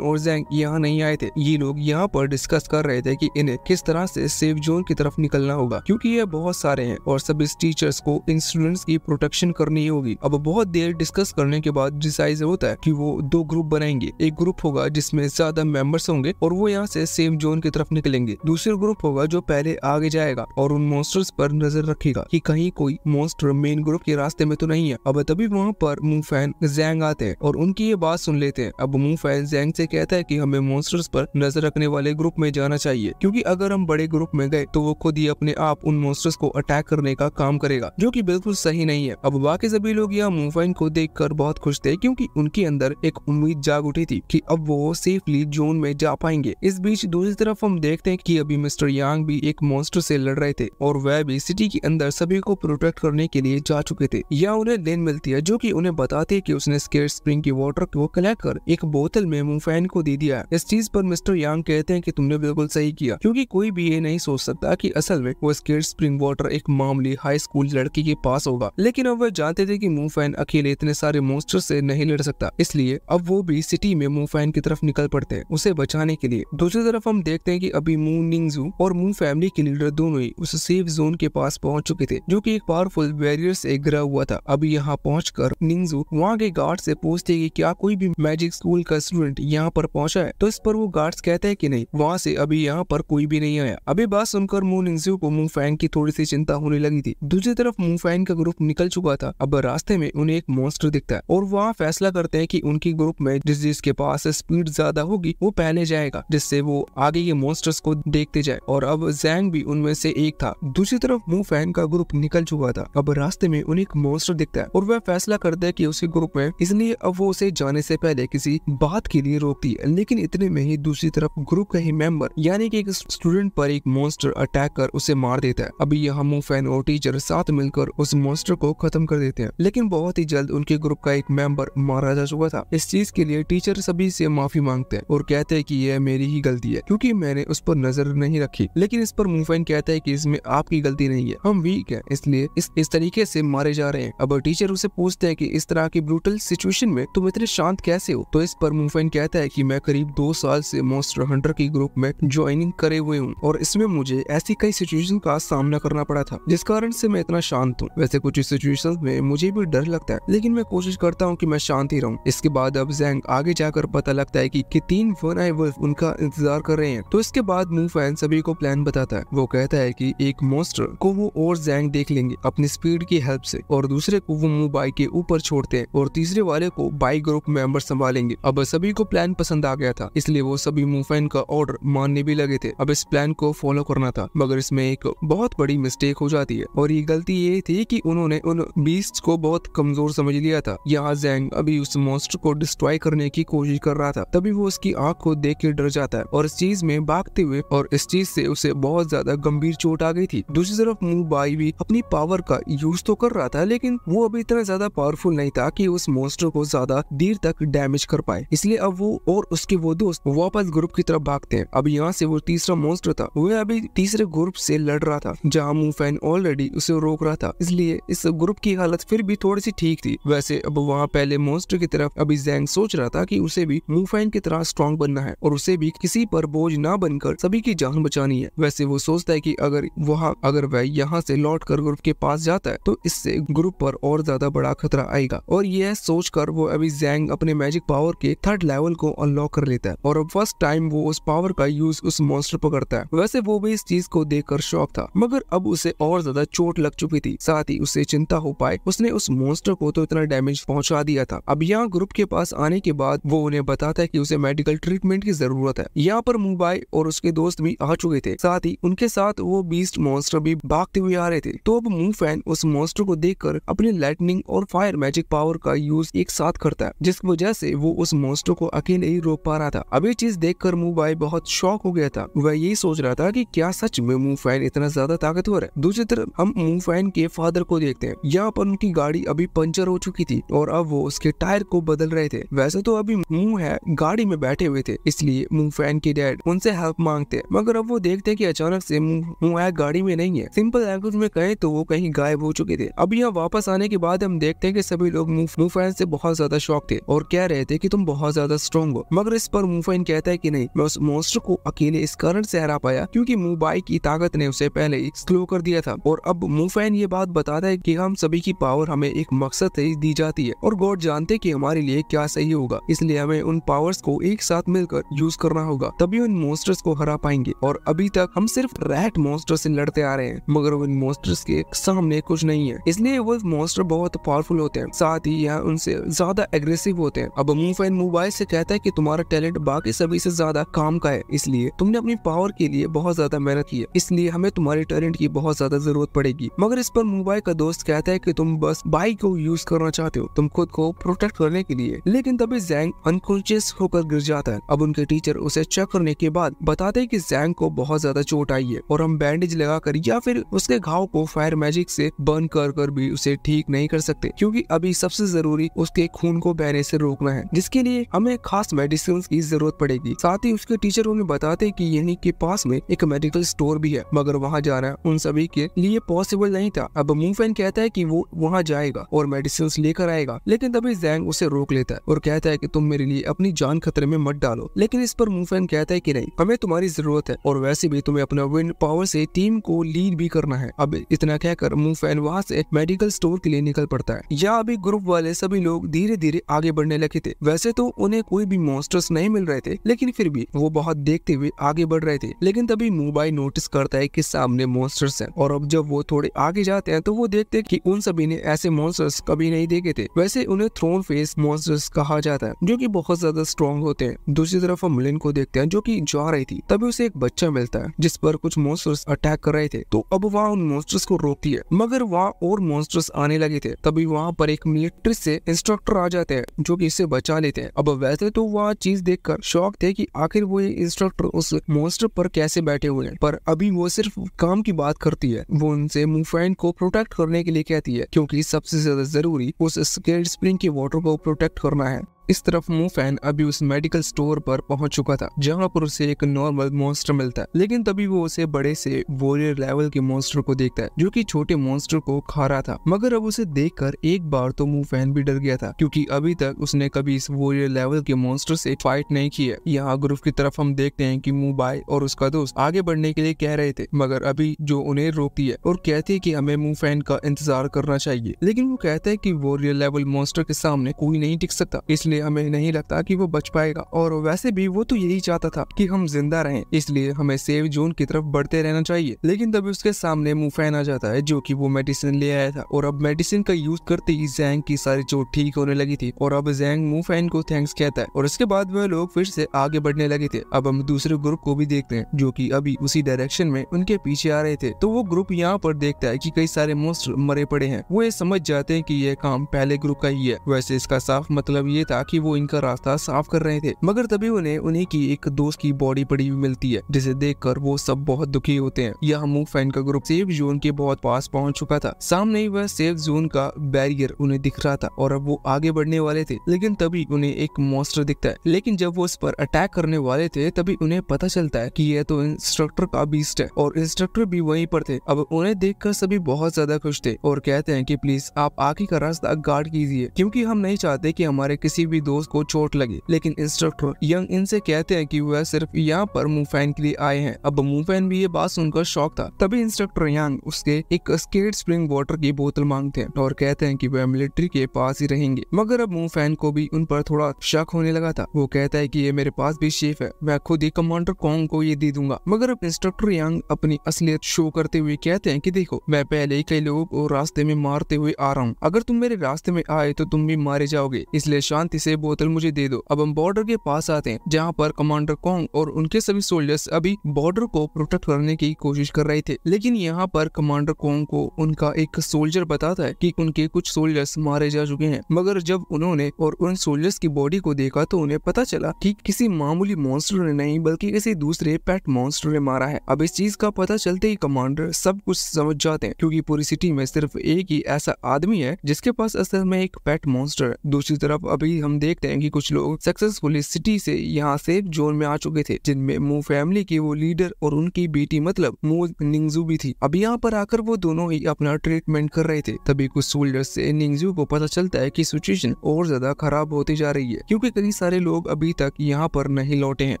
और जैंग यहाँ नहीं आए थे। ये लोग यहाँ पर डिस्कस कर रहे थे कि इन्हें किस तरह से सेफ जोन की तरफ निकलना होगा, क्योंकि ये बहुत सारे हैं और सब टीचर्स को इन स्टूडेंट्स की प्रोटेक्शन करनी होगी। अब बहुत देर डिस्कस करने के बाद डिसाइड होता है कि वो दो ग्रुप बनाएंगे। एक ग्रुप होगा जिसमें ज्यादा मेंबर्स होंगे और वो यहाँ से सेफ जोन की तरफ निकलेंगे। दूसरा ग्रुप होगा जो पहले आगे जाएगा और उन मॉन्स्टर्स पर नजर रखेगा कि कहीं कोई मॉन्स्टर मेन ग्रुप के रास्ते में तो नहीं है। अब तभी वहाँ पर मूफैन जैंग आते हैं और उनकी ये बात सुन लेते हैं। अब मूफैन जैंग से कहता है कि हमें मॉन्स्टर्स पर नजर रखने वाले ग्रुप में जाना चाहिए, क्योंकि अगर हम बड़े ग्रुप में गए तो वो खुद ही अपने आप उन मॉन्स्टर्स को अटैक करने का काम करेगा, जो कि बिल्कुल सही नहीं है। अब बाकी सभी लोग यहाँ मूफैन को देखकर बहुत खुश थे, क्योंकि उनके अंदर एक उम्मीद जाग उठी थी कि अब वो सेफली जोन में जा पाएंगे। इस बीच दूसरी तरफ हम देखते हैं कि अभी मिस्टर यांग भी एक मॉन्स्टर से लड़ रहे थे और वह भी सिटी के अंदर सभी को प्रोटेक्ट करने के लिए जा चुके थे। यहाँ उन्हें लेन मिलती है, जो कि उन्हें बताती है कि उसने स्केट स्प्रिंग की वाटर को कलेक्ट कर एक बोतल में मूफैन को दे दिया। इस चीज पर मिस्टर यांग कहते हैं कि तुमने बिल्कुल सही किया, क्योंकि कोई भी ये नहीं सोच सकता कि असल में वो स्केट स्प्रिंग वाटर एक मामूली हाई स्कूल लड़की के पास होगा। लेकिन अब वह जानते थे कि मूफैन अकेले इतने सारे मॉन्स्टर से नहीं लड़ सकता, इसलिए अब वो भी सिटी में मूफैन की तरफ निकल पड़ते हैं उसे बचाने के लिए। दूसरी तरफ हम देखते हैं कि अभी मू निंगजू और मू फैमिली के लीडर दोनों ही उस सेफ जोन के पास पहुंच चुके थे, जो कि एक पावरफुल बैरियर से घिरा हुआ था। अभी यहाँ पहुंचकर निंगजू वहाँ के गार्ड से पूछते हैं कि क्या कोई भी मैजिक स्कूल का स्टूडेंट यहाँ पर पहुंचा है। तो इस पर वो गार्ड्स कहते हैं कि नहीं, वहाँ से अभी यहाँ पर कोई भी नहीं आया। अभी बात सुनकर मू निंगजू को मूफैन की थोड़ी सी चिंता होने लगी थी। दूसरी तरफ मूफैन का ग्रुप निकल चुका था। अब रास्ते में उन्हें एक मॉन्स्टर दिखता है और वहाँ फैसला करते हैं कि उनकी ग्रुप में जिसके पास स्पीड ज्यादा होगी वो पहले जाएगा, जिससे वो आगे के मॉन्स्टर्स को देखते जाए और अब जैंग भी उनमें से एक था। दूसरी तरफ मू फैन का ग्रुप निकल चुका था। अब रास्ते में उन्हें एक मॉन्स्टर दिखता है और वह फैसला करता है कि उसके ग्रुप में, इसलिए अब वो उसे जाने से पहले किसी बात के लिए रोकती है। लेकिन इतने में ही दूसरी तरफ ग्रुप का ही मेंबर यानी कि एक स्टूडेंट पर एक मॉन्स्टर अटैक कर उसे मार देता है। अभी यहाँ मू फैन और टीचर साथ मिलकर उस मॉन्स्टर को खत्म कर देते हैं, लेकिन बहुत ही जल्द उनके ग्रुप का एक मेंबर मारा जा चुका था। इस चीज के लिए टीचर सभी से माफी मांगते हैं और कहते हैं कि यह मेरी ही गलती है क्योंकि मैंने उस पर नजर नहीं रखी। लेकिन इस पर मू फैन कहता है कि इसमें आपकी गलती नहीं है, हम वीक हैं इसलिए इस तरीके से मारे जा रहे हैं। अब टीचर उसे पूछते हैं कि इस तरह की ब्रूटल सिचुएशन में तुम इतने शांत कैसे हो? तो इस पर मू फैन कहता है कि मैं करीब 2 साल से मॉन्स्टर हंटर की ग्रुप में ज्वाइनिंग करे हुए हूँ और इसमें मुझे ऐसी कई सिचुएशन का सामना करना पड़ा था जिस कारण से मैं इतना शांत हूँ। वैसे कुछ सिचुएशंस में मुझे भी डर लगता है लेकिन मैं कोशिश करता हूँ कि मैं शांत ही रहूँ। इसके बाद अब जैंग आगे जाकर पता लगता है कि 3 वन आई वुल्फ उनका इंतजार कर रहे हैं। तो इसके बाद मू फैन सभी को प्लान बताता है। वो कहता है कि एक मॉन्स्टर को वो और जैंग देख लेंगे अपनी स्पीड की हेल्प से और दूसरे को वो मू बाइक के ऊपर छोड़ते हैं और तीसरे वाले को बाइक ग्रुप मेंबर संभालेंगे। अब सभी को प्लान पसंद आ गया था इसलिए वो सभी मू फैन का ऑर्डर मानने भी लगे थे। अब इस प्लान को फॉलो करना था मगर इसमें एक बहुत बड़ी मिस्टेक हो जाती है और ये गलती ये थी कि उन्होंने उन बीस्ट को बहुत कमजोर समझ लिया था। यहाँ जैंग अभी उस मॉन्स्टर को डिस्ट्रॉय करने की कोशिश कर रहा था, तभी वो उसकी आंख को देख के डर जाता है और इस चीज में भागते हुए और इस चीज से उसे बहुत ज्यादा गंभीर चोट आ गई थी। दूसरी तरफ मू बाई भी अपनी पावर का यूज तो कर रहा था लेकिन वो अभी इतना ज्यादा पावरफुल नहीं था कि उस मॉन्स्टर को ज्यादा देर तक डैमेज कर पाए, इसलिए अब वो और उसके वो दोस्त वापस ग्रुप की तरफ भागते हैं। अब यहाँ से वो तीसरा मॉन्स्टर था, वह अभी तीसरे ग्रुप से लड़ रहा था जहाँ मू फैन ऑलरेडी उसे रोक रहा था, इसलिए इस ग्रुप की हालत फिर भी थोड़ी सी ठीक थी। वैसे अब वहाँ पहले मॉन्स्टर की तरफ अभी जैंग सोच रहा था कि उसे भी मू फैन की तरह स्ट्रॉन्ग बनना है और उसे भी किसी पर बोझ ना बनकर सभी की जान बचानी है। वैसे वो सोचता है कि अगर वह यहाँ से लौट कर ग्रुप के पास जाता है तो इससे ग्रुप पर और ज्यादा बड़ा खतरा आएगा और यह सोचकर वो अभी जैंग अपने मैजिक पावर के 3rd लेवल को अनलॉक कर लेता है और अब फर्स्ट टाइम वो उस पावर का यूज उस मॉन्स्टर पर करता है। वैसे वो भी इस चीज को देखकर शॉक था मगर अब उसे और ज्यादा चोट लग चुकी थी, साथ ही उसे चिंता हो पाए उसने उस मॉन्स्टर को तो इतना डैमेज पहुंचा दिया था। अब यहाँ ग्रुप के पास आने के बाद वो उन्हें बताता है कि उसे मेडिकल ट्रीटमेंट की जरूरत है। यहाँ पर मू बाई और उसके दोस्त भी आ चुके थे, साथ ही उनके साथ वो बीस्ट मॉन्स्टर भी भागते हुए आ रहे थे। तो अब मू फैन उस मॉन्स्टर को देखकर अपनी लाइटनिंग और फायर मैजिक पावर का यूज एक साथ करता है जिस वजह से वो उस मॉन्स्टर को अकेले ही रोक पा रहा था। अब ये चीज देखकर मू बाई बहुत शॉक हो गया था, वह यही सोच रहा था कि क्या सच में मू फैन इतना ज्यादा ताकतवर है। दूसरी तरफ हम मू फैन के फादर को देखते हैं। यहाँ पर उनकी गाड़ी अभी पंचर हो चुकी थी और अब वो उसके टायर को बदल रहे थे। वैसे तो अभी मू है गाड़ी में बैठे हुए थे इसलिए मू फैन के डैड उनसे हेल्प मांगते हैं मगर अब वो देखते हैं कि अचानक से मू है गाड़ी में नहीं है। सिंपल लैंग्वेज में कहें तो वो कहीं गायब हो चुके थे। अब यहाँ वापस आने के बाद हम देखते हैं कि सभी लोग मू फैन से बहुत ज्यादा शॉक थे और कह रहे थे कि तुम बहुत ज्यादा स्ट्रॉन्ग हो, मगर इस पर मू फैन कहता है कि नहीं, मैं उस मॉन्स्टर को अकेले इस कारण से हरा पाया क्योंकि मू बाई की ताकत ने उसे पहले ही स्लो कर दिया था। और अब मू फैन ये बात बताता है कि हम सभी की पावर हमें एक मकसद से दी जाती है और गॉड जानते कि हमारे लिए क्या सही होगा, इसलिए हमें उन पावर्स को एक साथ मिलकर यूज करना होगा, तभी उन मॉन्स्टर्स को हरा पाएंगे। और अभी तक हम सिर्फ रैट मॉन्स्टर से लड़ते आ रहे हैं मगर उन मॉन्स्टर्स के सामने कुछ नहीं है, इसलिए वो मॉन्स्टर बहुत पावरफुल होते हैं, साथ ही यह उनसे ज्यादा एग्रेसिव होते हैं। अब मू फैन मू बाई से कहता है कि तुम्हारा टैलेंट बाकी सभी से ज्यादा काम का है, इसलिए तुमने अपनी पावर के लिए बहुत ज्यादा मेहनत की है, इसलिए हमें तुम्हारे टैलेंट की बहुत ज्यादा जरूरत पड़ेगी। मगर इस पर मू बाई का दोस्त कहता है कि तुम बस बाई को यूज करना चाहते हो, तुम खुद को प्रोटेक्ट करने के लिए। लेकिन तभी जैंग अनकॉन्शियस होकर गिर जाता है। अब उनके टीचर उसे चेक करने के बाद बताते हैं कि जैंग को बहुत ज्यादा चोट आई है और हम बैंडेज लगाकर या फिर उसके घाव को फायर मैजिक से बर्न कर भी उसे ठीक नहीं कर सकते क्योंकि अभी सबसे जरूरी उसके खून को बहने से रोकना है, जिसके लिए हमें खास मेडिसिन की जरूरत पड़ेगी। साथ ही उसके टीचर उन्हें बताते हैं कि यहीं के पास में एक मेडिकल स्टोर भी है मगर वहाँ जाना उन सभी के लिए पॉसिबल नहीं था। अब मू फैन कहता है कि वो वहाँ जाएगा और मेडिसिन लेकर आएगा, लेकिन तभी जैंग उसे रोक लेता है और कहता है कि तुम मेरे लिए अपनी जान खतरे में मत डालो। लेकिन इस पर मू फैन कहता है कि नहीं, हमें तुम्हारी जरूरत है और वैसे भी तुम्हें अपना विंड पावर से टीम को लीड भी करना है। अब इतना कहकर मू फैन वहाँ से मेडिकल स्टोर के लिए निकल पड़ता है। यहाँ अभी ग्रुप वाले सभी लोग धीरे धीरे आगे बढ़ने लगे थे। वैसे तो उन्हें कोई भी मॉन्स्टर्स नहीं मिल रहे थे लेकिन फिर भी वो बहुत देखते हुए आगे बढ़ रहे थे। लेकिन तभी मू बाई नोटिस करता है कि सामने मॉन्स्टर्स हैं और अब जब वो थोड़े आगे जाते हैं तो वो देखते हैं कि उन सभी ने ऐसे मॉन्स्टर्स कभी नहीं देखे थे। वैसे उन्हें थ्रोन फेस मॉन्स्टर्स कहा जाता है जो कि बहुत ज्यादा स्ट्रॉन्ग होते हैं। दूसरी तरफ हम लिन को देखते हैं जो जो कि जा रही थी, तभी उसे एक बच्चा मिलता है जिस पर कुछ मॉन्स्टर्स अटैक कर रहे थे। तो अब वहाँ उन मॉन्स्टर्स को रोकती है, मगर वहाँ और मॉन्स्टर्स आने लगे थे। तभी वहाँ पर एक मिलिट्री से इंस्ट्रक्टर आ जाते हैं जो कि इसे बचा लेते हैं। अब वैसे तो वह चीज देखकर शॉक थे कि आखिर वो ये इंस्ट्रक्टर उस मॉन्स्टर पर कैसे बैठे हुए हैं, पर अभी वो सिर्फ काम की बात करती है। वो उनसे मूवफैन को प्रोटेक्ट करने के लिए कहती है क्योंकि सबसे ज्यादा जरूरी उस स्केल्ड स्प्रिंग के वाटर को प्रोटेक्ट करना है। इस तरफ मूवफैन अभी उस मेडिकल स्टोर पर पहुंच चुका था जहां पर उसे एक नॉर्मल मॉन्स्टर मिलता है, लेकिन तभी वो उसे बड़े से वॉरियर लेवल के मॉन्स्टर को देखता है जो कि छोटे मॉन्स्टर को खा रहा था। मगर अब उसे देखकर एक बार तो मूवफैन भी डर गया था क्योंकि अभी तक उसने कभी इस वॉरियर लेवल के मॉन्स्टर से फाइट नहीं की है। यहाँ ग्रुप की तरफ हम देखते हैं कि मूबाई और उसका दोस्त आगे बढ़ने के लिए कह रहे थे, मगर अभी जो उन्हें रोकती है और कहती है कि हमें मूवफैन का इंतजार करना चाहिए। लेकिन वो कहता है कि वॉरियर लेवल मॉन्स्टर के सामने कोई नहीं टिक सकता, इसलिए हमें नहीं लगता कि वो बच पाएगा। और वैसे भी वो तो यही चाहता था कि हम जिंदा रहें, इसलिए हमें सेफ जोन की तरफ बढ़ते रहना चाहिए। लेकिन तभी उसके सामने मूवफैन आ जाता है जो कि वो मेडिसिन ले आया था, और अब मेडिसिन का यूज करते ही जैंग की सारी चोट ठीक होने लगी थी। और अब जैंग मूवफैन को थैंक्स कहता है और उसके बाद वह लोग फिर से आगे बढ़ने लगे थे। अब हम दूसरे ग्रुप को भी देखते हैं जो कि अभी उसी डायरेक्शन में उनके पीछे आ रहे थे। तो वो ग्रुप यहाँ पर देखता है कि कई सारे मॉन्स्टर मरे पड़े हैं। वो ये समझ जाते हैं कि यह काम पहले ग्रुप का ही है। वैसे इसका साफ मतलब ये था कि वो इनका रास्ता साफ कर रहे थे, मगर तभी उन्हीं की एक दोस्त की बॉडी पड़ी हुई मिलती है जिसे देखकर वो सब बहुत दुखी होते हैं। यहाँ मूवफैन का ग्रुप सेफ जोन के बहुत पास पहुंच चुका था। सामने ही वह सेफ जोन का बैरियर उन्हें दिख रहा था और अब वो आगे बढ़ने वाले थे, लेकिन तभी उन्हें एक मॉन्स्टर दिखता है। लेकिन जब वो उस पर अटैक करने वाले थे तभी उन्हें पता चलता है कि यह तो इंस्ट्रक्टर का बीस्ट है और इंस्ट्रक्टर भी वहीं पर थे। अब उन्हें देखकर सभी बहुत ज्यादा खुश थे और कहते हैं कि प्लीज आप आगे का रास्ता गार्ड कीजिए क्योंकि हम नहीं चाहते कि हमारे किसी भी दोस्त को चोट लगे। लेकिन इंस्ट्रक्टर यंग इनसे कहते हैं कि वह सिर्फ यहाँ पर मूवफैन के लिए आए हैं। अब मूवफैन भी ये बात सुनकर शॉक था। तभी इंस्ट्रक्टर यंग उसके एक स्केट स्प्रिंग वाटर की बोतल मांगते हैं और कहते हैं कि वह मिलिट्री के पास ही रहेंगे। मगर अब मूवफैन को भी उन पर थोड़ा शक होने लगा था। वो कहता है कि ये मेरे पास भी शेफ है, मैं खुद ही कमांडर कॉन्ग को ये दे दूंगा। मगर अब इंस्ट्रक्टर यंग अपनी असलियत शो करते हुए कहते हैं कि देखो, मैं पहले ही कई लोगों को रास्ते में मारते हुए आ रहा हूँ, अगर तुम मेरे रास्ते में आए तो तुम भी मारे जाओगे, इसलिए शांति से बोतल मुझे दे दो। अब हम बॉर्डर के पास आते हैं जहाँ पर कमांडर कॉन्ग और उनके सभी सोल्जर्स अभी बॉर्डर को प्रोटेक्ट करने की कोशिश कर रहे थे। लेकिन यहाँ पर कमांडर कॉन्ग को उनका एक सोल्जर बताता है कि उनके कुछ सोल्जर्स मारे जा चुके हैं। मगर जब उन्होंने और उन सोल्जर्स की बॉडी को देखा तो उन्हें पता चला कि किसी मामूली मॉन्स्टर ने नहीं बल्कि किसी दूसरे पेट मॉन्स्टर ने मारा है। अब इस चीज का पता चलते ही कमांडर सब कुछ समझ जाते हैं क्योंकि पूरी सिटी में सिर्फ एक ही ऐसा आदमी है जिसके पास असल में एक पेट मॉन्स्टर है। दूसरी तरफ अभी हम देखते हैं कि कुछ लोग सक्सेसफुली सिटी से यहाँ सेफ जोन में आ चुके थे, जिनमें मू फैमिली की वो लीडर और उनकी बेटी मतलब मू निंगजू भी थी। अब यहाँ पर आकर वो दोनों ही अपना ट्रीटमेंट कर रहे थे। तभी कुछ सोल्जर्स से निंगजू को पता चलता है कि सिचुएशन और ज्यादा खराब होती जा रही है क्योंकि कई सारे लोग अभी तक यहाँ पर नहीं लौटे हैं।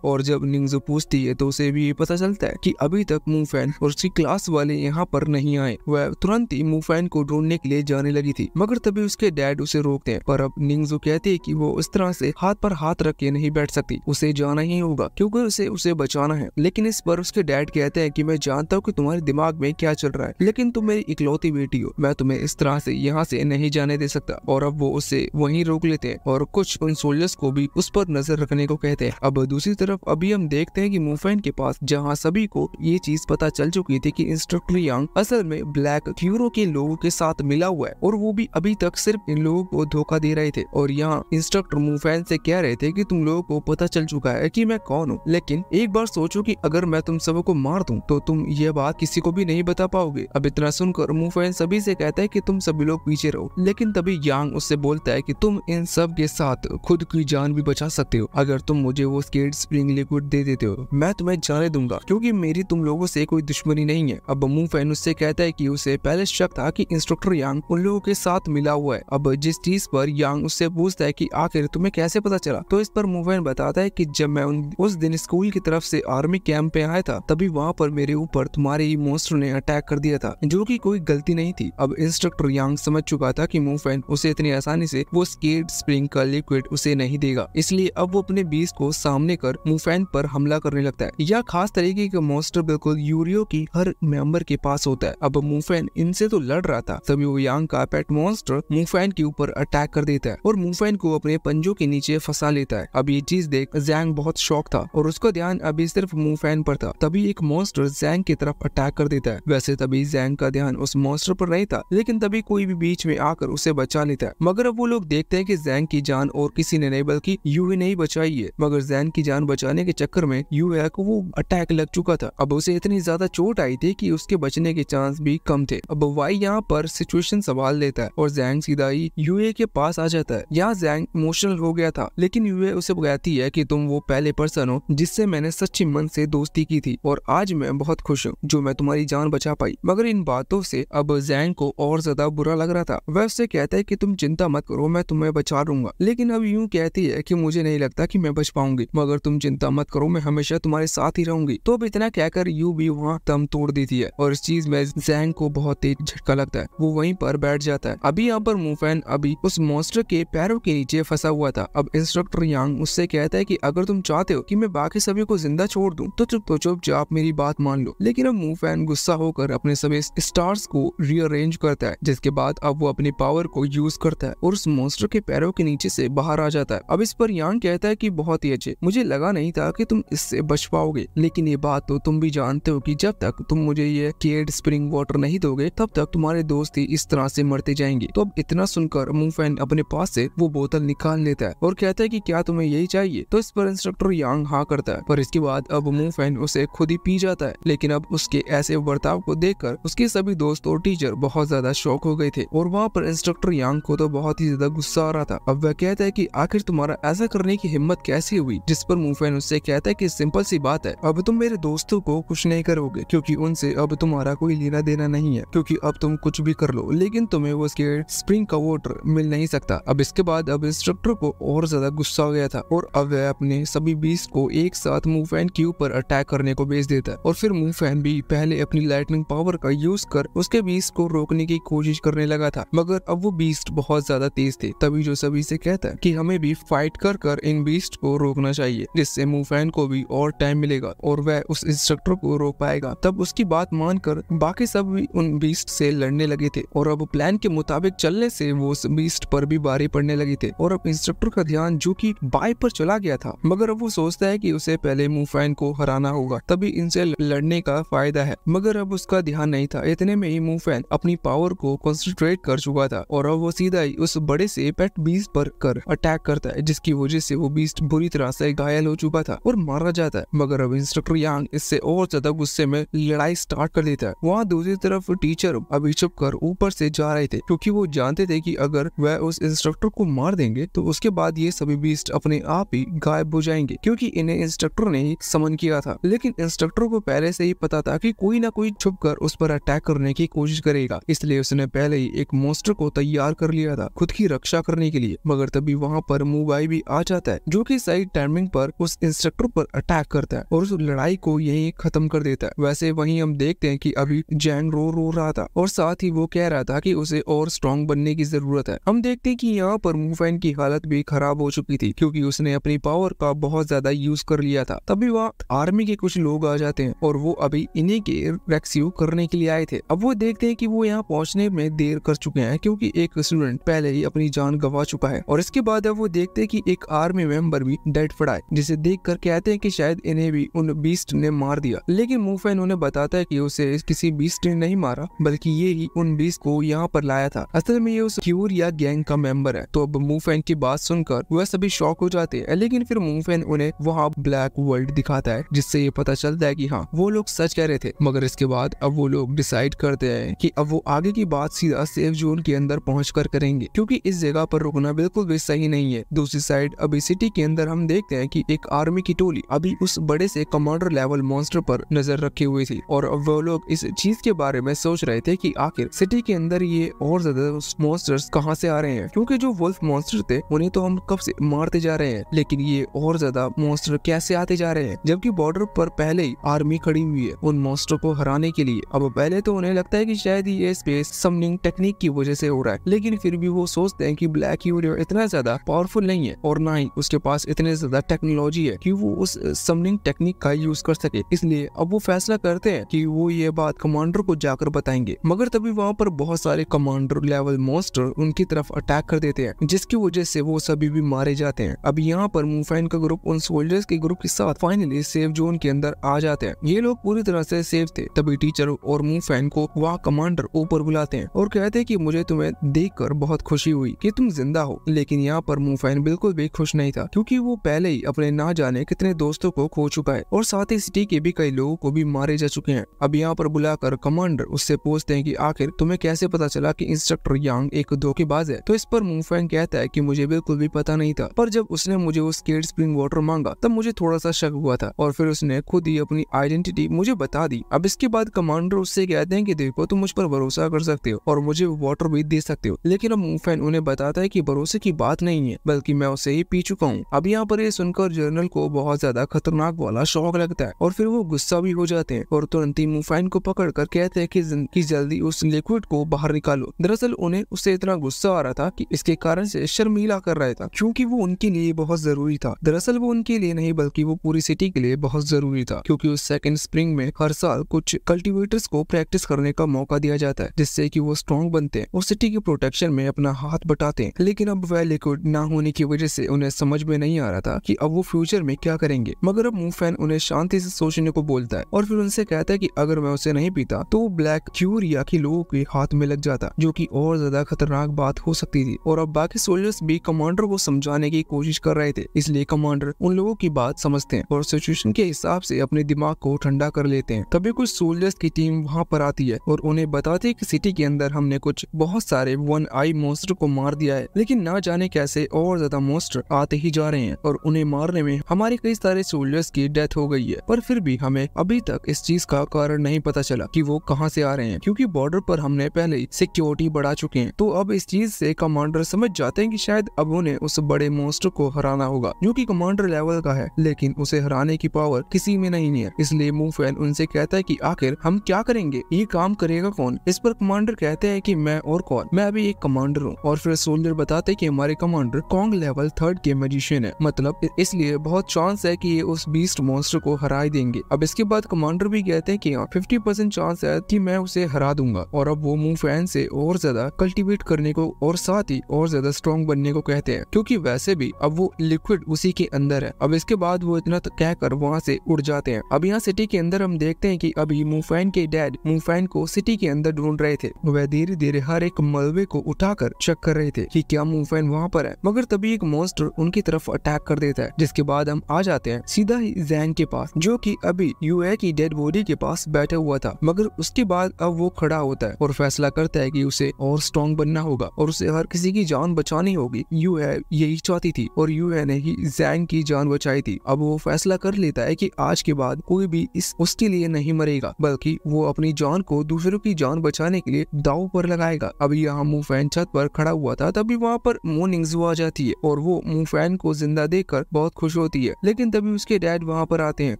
और जब निंगजू पूछती है तो उसे भी पता चलता है कि अभी तक मूफैन और उसकी क्लास वाले यहाँ पर नहीं आए। वह तुरंत ही मूफैन को ढूंढने के लिए जाने लगी थी, मगर तभी उसके डैड उसे रोकते हैं। पर अब निंगजू कहती है कि वो इस तरह से हाथ पर हाथ रख के नहीं बैठ सकती, उसे जाना ही होगा क्योंकि उसे बचाना है। लेकिन इस पर उसके डैड कहते हैं कि मैं जानता हूँ कि तुम्हारे दिमाग में क्या चल रहा है, लेकिन तुम मेरी इकलौती बेटी हो, मैं तुम्हें इस तरह से यहाँ से नहीं जाने दे सकता। और अब वो उसे वहीं रोक लेते हैं और कुछ उन सोल्जर्स को भी उस पर नजर रखने को कहते हैं। अब दूसरी तरफ अभी हम देखते हैं कि मूफैन के पास जहाँ सभी को ये चीज पता चल चुकी थी कि इंस्ट्रक्टर यंग असल में ब्लैक क्यूरो के लोगों के साथ मिला हुआ है और वो भी अभी तक सिर्फ इन लोगों को धोखा दे रहे थे। और यहाँ इंस्ट्रक्टर मूफैन से कह रहे थे कि तुम लोगों को पता चल चुका है कि मैं कौन हूँ, लेकिन एक बार सोचो कि अगर मैं तुम सबको मार दूं तो तुम ये बात किसी को भी नहीं बता पाओगे। अब इतना सुनकर मूफैन सभी से कहता है कि तुम सभी लोग पीछे रहो, लेकिन तभी यांग उससे बोलता है कि तुम इन सब के साथ खुद की जान भी बचा सकते हो अगर तुम मुझे वो स्केट स्प्रिंग लिक्विड दे देते हो। मैं तुम्हें जाने दूंगा क्योंकि मेरी तुम लोगों से कोई दुश्मनी नहीं है। अब मूफैन उससे कहता है कि उसे पहले शक था कि इंस्ट्रक्टर यांग उन लोगों के साथ मिला हुआ है। अब जिस चीज पर यांग उससे पूछता है कि आखिर तुम्हें कैसे पता चला, तो इस पर मूफैन बताता है कि जब मैं उस दिन स्कूल की तरफ से आर्मी कैंप पे आया था तभी वहाँ पर मेरे ऊपर तुम्हारे ही मॉन्स्टर ने अटैक कर दिया था, जो कि कोई गलती नहीं थी। अब इंस्ट्रक्टर यांग समझ चुका था कि मूफैन उसे इतनी आसानी से वो स्केट स्प्रिंग का लिक्विड उसे नहीं देगा, इसलिए अब वो अपने बीस को सामने कर मूफैन पर हमला करने लगता है। यह खास तरीके का मॉन्स्टर बिल्कुल यूरियो की हर मेंबर के पास होता है। अब मूफैन इनसे तो लड़ रहा था, तभी वो यांग का पेट मॉन्स्टर मूफैन के ऊपर अटैक कर देता है और मूफैन को अपने अपने पंजों के नीचे फंसा लेता है। अब ये चीज देख जैंग बहुत शॉक था और उसका ध्यान अभी सिर्फ मू फैन पर था। तभी एक मॉन्स्टर जैंग की तरफ अटैक कर देता है। वैसे तभी जैंग का ध्यान उस मॉन्स्टर पर नहीं था, लेकिन तभी कोई भी बीच में आकर उसे बचा लेता है। मगर अब वो लोग देखते हैं कि जैंग की जान और किसी ने नहीं बल्कि यूए ने ही बचाई है। मगर जैंग की जान बचाने के चक्कर में यूए को वो अटैक लग चुका था। अब उसे इतनी ज्यादा चोट आई थी कि उसके बचने के चांस भी कम थे। अब वाई यहाँ पर सिचुएशन संभाल लेता है और जैंग सीधा ही यूए के पास आ जाता है। यहाँ जैंग इमोशनल हो गया था, लेकिन यूए उसे कहती है कि तुम वो पहले पर्सन हो जिससे मैंने सच्ची मन से दोस्ती की थी और आज मैं बहुत खुश हूँ जो मैं तुम्हारी जान बचा पाई। मगर इन बातों से अब जैंग को और ज्यादा बुरा लग रहा था। वह उससे कहता है कि तुम चिंता मत करो, मैं तुम्हें बचा लूंगा। लेकिन अब यूं कहती है कि मुझे नहीं लगता कि मैं बच पाऊंगी, मगर तुम चिंता मत करो, मैं हमेशा तुम्हारे साथ ही रहूंगी। तो अब इतना कहकर यू भी वहाँ दम तोड़ देती है और इस चीज में जैंग को बहुत तेज झटका लगता है। वो वहीं पर बैठ जाता है। अभी यहाँ पर मूफैन अभी उस मॉन्स्टर के पैरों के नीचे फंसा हुआ था। अब इंस्ट्रक्टर यांग उससे कहता है कि अगर तुम चाहते हो कि मैं बाकी सभी को जिंदा छोड़ दूं तो चुपचाप मेरी बात मान लो। लेकिन अब मूफैन गुस्सा होकर अपने सभी स्टार्स को रीअरेंज करता है, जिसके बाद अब वो अपनी पावर को यूज करता है और उस मॉन्स्टर के पैरों के नीचे से बाहर आ जाता है। अब इस पर यांग कहता है कि बहुत ही अच्छे, मुझे लगा नहीं था कि तुम इससे बच पाओगे, लेकिन ये बात तो तुम भी जानते हो कि जब तक तुम मुझे ये केड स्प्रिंग वाटर नहीं दोगे तब तक तुम्हारे दोस्त ही इस तरह से मरते जाएंगे। तो अब इतना सुनकर मूफैन अपने पास से वो बोतल निकाल लेता है और कहता है कि क्या तुम्हें यही चाहिए। तो इस पर इंस्ट्रक्टर यांग हाँ करता है, पर इसके बाद अब मूफैन उसे खुद ही पी जाता है। लेकिन अब उसके ऐसे बर्ताव को देखकर उसके सभी दोस्त और टीचर बहुत ज्यादा शॉक हो गए थे और वहाँ पर इंस्ट्रक्टर यांग को तो बहुत ही ज्यादा गुस्सा आ रहा था। अब वह कहता है कि आखिर तुम्हारा ऐसा करने की हिम्मत कैसे हुई, जिस पर मूफैन उससे कहता है कि सिंपल सी बात है, अब तुम मेरे दोस्तों को कुछ नहीं करोगे क्योंकि उनसे अब तुम्हारा कोई लेना देना नहीं है, क्योंकि अब तुम कुछ भी कर लो लेकिन तुम्हें वो स्प्रिंग का वाटर मिल नहीं सकता। अब इसके बाद अब इंस्ट्रक्टर को और ज्यादा गुस्सा हो गया था और अब वह अपने सभी बीस्ट को एक साथ मूफैन के ऊपर अटैक करने को भेज देता है और फिर मूफैन भी पहले अपनी लाइटनिंग पावर का यूज कर उसके बीस्ट को रोकने की कोशिश करने लगा था, मगर अब वो बीस्ट बहुत ज्यादा तेज थे। तभी जो सभी से कहता है कि हमें भी फाइट कर इन बीस्ट को रोकना चाहिए, जिससे मूफैन को भी और टाइम मिलेगा और वह उस इंस्ट्रक्टर को रोक पाएगा। तब उसकी बात मानकर बाकी सब भी उन बीस्ट से लड़ने लगे थे और अब प्लान के मुताबिक चलने से वो उस बीस्ट पर भी भारी पड़ने लगे थे और अब इंस्ट्रक्टर का ध्यान जो कि बाई पर चला गया था, मगर अब वो सोचता है कि उसे पहले मूफैन को हराना होगा, तभी इनसे लड़ने का फायदा है। मगर अब उसका ध्यान नहीं था। इतने में ही मूफैन अपनी पावर को कंसंट्रेट कर चुका था और अब वो सीधा ही उस बड़े से पेट बीस्ट पर कर अटैक करता है, जिसकी वजह से वो बीस्ट बुरी तरह से घायल हो चुका था और मारा जाता है। मगर अब इंस्ट्रक्टर यांग इससे और ज्यादा गुस्से में लड़ाई स्टार्ट कर देता है। वहाँ दूसरी तरफ टीचर अभी छुप कर ऊपर से जा रहे थे, क्योंकि वो जानते थे कि अगर वह उस इंस्ट्रक्टर को मार देंगे तो उसके बाद ये सभी बीस्ट अपने आप ही गायब हो जाएंगे, क्योंकि इन्हें इंस्ट्रक्टर ने ही समन किया था। लेकिन इंस्ट्रक्टर को पहले से ही पता था कि कोई ना कोई छुप कर उस पर अटैक करने की कोशिश करेगा, इसलिए उसने पहले ही एक मॉन्स्टर को तैयार कर लिया था खुद की रक्षा करने के लिए। मगर तभी वहाँ पर मूबाई भी आ जाता है, जो कि सही टाइमिंग पर उस इंस्ट्रक्टर पर अटैक करता है और उस लड़ाई को यही खत्म कर देता है। वैसे वहीं हम देखते हैं कि अभी जैंग रो रहा था और साथ ही वो कह रहा था कि उसे और स्ट्रॉन्ग बनने की जरूरत है। हम देखते हैं कि यहाँ पर मूफैन की हालत भी खराब हो चुकी थी, क्योंकि उसने अपनी पावर का बहुत ज्यादा यूज कर लिया था। तभी वहाँ आर्मी के कुछ लोग आ जाते हैं और वो अभी इन्हीं के रेस्क्यू करने के लिए आए थे। अब वो देखते हैं कि वो यहाँ पहुंचने में देर कर चुके हैं, क्योंकि एक स्टूडेंट पहले ही अपनी जान गंवा चुका है। और इसके बाद अब वो देखते हैं कि एक आर्मी मेंबर भी डेड पड़ा है, जिसे देखकर कहते हैं कि शायद इन्हें भी उन बीस्ट ने मार दिया। लेकिन मूफैन उन्हें बताता है कि उसे किसी बीस्ट ने नहीं मारा, बल्कि ये ही उन बीस्ट को यहाँ पर लाया था। असल में ये उस क्यूर या गैंग का मेंबर है। तो अब मूफैन की बात सुनकर वह सभी शॉक हो जाते हैं, लेकिन फिर मूफैन उन्हें वहाँ ब्लैक वर्ल्ड दिखाता है, जिससे ये पता चलता है कि हाँ, वो लोग सच कह रहे थे। मगर इसके बाद अब वो लोग डिसाइड करते हैं कि अब वो आगे की बात सीधा सेफ जोन के अंदर पहुंचकर करेंगे, क्योंकि इस जगह पर रुकना बिल्कुल भी सही नहीं है। दूसरी साइड अभी सिटी के अंदर हम देखते हैं कि एक आर्मी की टोली अभी उस बड़े से कमांडर लेवल मॉन्स्टर पर नजर रखी हुई थी और अब वो लोग इस चीज के बारे में सोच रहे थे कि आखिर सिटी के अंदर ये और ज्यादा मॉन्स्टर्स कहां से आ रहे हैं, क्योंकि जो वुल्फ मॉन्स्टर थे उन्हें तो हम कब से मारते जा रहे हैं, लेकिन ये और ज्यादा मॉन्स्टर कैसे आते जा रहे हैं, जबकि बॉर्डर पर पहले ही आर्मी खड़ी हुई है उन मॉन्स्टर को हराने के लिए। अब पहले तो उन्हें लगता है कि शायद ये स्पेस समनिंग टेक्निक की वजह से हो रहा है, लेकिन फिर भी वो सोचते हैं कि ब्लैक यूरियो इतना ज्यादा पावरफुल नहीं है और ना ही उसके पास इतने ज्यादा टेक्नोलॉजी है कि वो उस समनिंग टेक्निक का यूज कर सके। इसलिए अब वो फैसला करते हैं कि वो ये बात कमांडर को जाकर बताएंगे। मगर तभी वहाँ पर बहुत सारे कमांडर लेवल मॉन्स्टर उनकी तरफ अटैक कर देते हैं, जिसकी वजह वजह से वो सभी भी मारे जाते हैं। अब यहाँ पर मूफैन का ग्रुप उन सोल्जर्स के ग्रुप के साथ फाइनली सेफ जोन के अंदर आ जाते हैं। ये लोग पूरी तरह से सेफ थे। तभी टीचर और मूफैन को वहाँ कमांडर ऊपर बुलाते हैं और कहते हैं कि मुझे तुम्हें देखकर बहुत खुशी हुई कि तुम जिंदा हो। लेकिन यहाँ पर मूफैन बिल्कुल भी खुश नहीं था, क्योंकि वो पहले ही अपने ना जाने कितने दोस्तों को खो चुका है और साथ ही सिटी के भी कई लोगों को भी मारे जा चुके हैं। अब यहाँ पर बुलाकर कमांडर उससे पूछते हैं कि आखिर तुम्हें कैसे पता चला कि इंस्ट्रक्टर यांग एक धोखेबाज है। तो इस पर मूफैन कहता है कि मुझे बिल्कुल भी पता नहीं था, पर जब उसने मुझे वो स्केट स्प्रिंग वाटर मांगा तब मुझे थोड़ा सा शक हुआ था और फिर उसने खुद ही अपनी आइडेंटिटी मुझे बता दी। अब इसके बाद कमांडर उससे कहते हैं कि देखो तुम मुझ पर भरोसा कर सकते हो और मुझे वाटर भी दे सकते हो। लेकिन अब मूफैन उन्हें बताता है कि भरोसे की बात नहीं है, बल्कि मैं उसे ही पी चुका हूँ। अब यहाँ पर ये सुनकर जनरल को बहुत ज्यादा खतरनाक वाला शौक लगता है और फिर वो गुस्सा भी हो जाते हैं और तुरंत ही मूफैन को पकड़ कर कहते हैं कि जल्दी उस लिक्विड को बाहर निकालो। दरअसल उन्हें उससे इतना गुस्सा आ रहा था कि इसके कारण से शर्मीला कर रहा था, क्योंकि वो उनके लिए बहुत जरूरी था। दरअसल वो उनके लिए नहीं बल्कि वो पूरी सिटी के लिए बहुत जरूरी था, क्योंकि उस सेकंड स्प्रिंग में हर साल कुछ कल्टीवेटर्स को प्रैक्टिस करने का मौका दिया जाता है, जिससे कि वो स्ट्रॉन्ग बनते हैं और सिटी के प्रोटेक्शन में अपना हाथ बटाते हैं। लेकिन अब वह लिक्विड ना होने की वजह से उन्हें समझ में नहीं आ रहा था कि अब वो फ्यूचर में क्या करेंगे। मगर अब मूफैन उन्हें शांति से सोचने को बोलता है और फिर उनसे कहता है कि अगर मैं उसे नहीं पीता तो वो ब्लैक क्यूरिया के लोगों के हाथ में लग जाता, जो कि और ज्यादा खतरनाक बात हो सकती थी। और अब बाकी सोल्जर्स भी कमांडर को समझाने की कोशिश कर रहे थे, इसलिए कमांडर उन लोगों की बात समझते हैं और सिचुएशन के हिसाब से अपने दिमाग को ठंडा कर लेते हैं। तभी कुछ सोल्जर्स की टीम वहाँ पर आती है और उन्हें बताती है कि सिटी के अंदर हमने कुछ बहुत सारे वन आई मॉन्स्टर को मार दिया है, लेकिन ना जाने कैसे और ज्यादा मॉन्स्टर आते ही जा रहे हैं और उन्हें मारने में हमारे कई सारे सोल्जर्स की डेथ हो गई है। पर फिर भी हमें अभी तक इस चीज का कारण नहीं पता चला कि वो कहाँ से आ रहे हैं, क्योंकि बॉर्डर पर हमने पहले ही सिक्योरिटी बढ़ा चुके हैं। तो अब इस चीज से कमांडर समझ जाते हैं कि शायद अब उन्हें उस बड़े मॉन्स्टर को हराना होगा, जो कि कमांडर लेवल का है, लेकिन उसे हराने की पावर किसी में नहीं है। इसलिए मूफैन उनसे कहता है कि आखिर हम क्या करेंगे, ये काम करेगा कौन। इस पर कमांडर कहते हैं कि मैं और कौन, मैं अभी एक कमांडर हूँ। और फिर सोल्जर बताते हैं कि हमारे कमांडर कॉन्ग लेवल 3 के मैजिशियन है, मतलब इसलिए बहुत चांस है कि ये उस बीस्ट मॉन्स्टर को हरा ही देंगे। अब इसके बाद कमांडर भी कहते हैं कि 50% चांस है कि मैं उसे हरा दूंगा। और अब वो मूफैन से और ज्यादा कल्टीवेट करने को और साथ ही और ज्यादा स्ट्रॉन्ग बनने को कहते हैं, क्योंकि वैसे भी अब वो लिक्विड उसी के अंदर है। अब इसके बाद वो इतना कहकर वहाँ से उड़ जाते हैं। अब यहाँ सिटी के अंदर हम देखते हैं कि अभी मूफैन के डैड मूफैन को सिटी के अंदर ढूंढ रहे थे। वह धीरे धीरे हर एक मलबे को उठाकर चेक कर रहे थे कि क्या मूफैन वहाँ पर है, मगर तभी एक मॉन्स्टर उनकी तरफ अटैक कर देता है। जिसके बाद हम आ जाते हैं सीधा ही जैंग के पास, जो कि अभी यूए की डेड बॉडी के पास बैठा हुआ था। मगर उसके बाद अब वो खड़ा होता है और फैसला करता है कि उसे और स्ट्रॉन्ग बनना होगा और उसे हर किसी की जान बचानी होगी। यूए यही चाहती थी और यूए ने ही जैंग की जान बचाई थी। अब वो फैसला कर लेता है कि आज के बाद कोई भी उसके लिए नहीं मरेगा, बल्कि वो अपनी जान को दूसरों की जान बचाने के लिए दांव पर लगाएगा। अभी यहाँ मूफैन छत पर खड़ा हुआ था, तभी वहाँ पर मो निंगजू आ जाती है और वो मूफैन को जिंदा देखकर बहुत खुश होती है। लेकिन तभी उसके डैड वहाँ पर आते हैं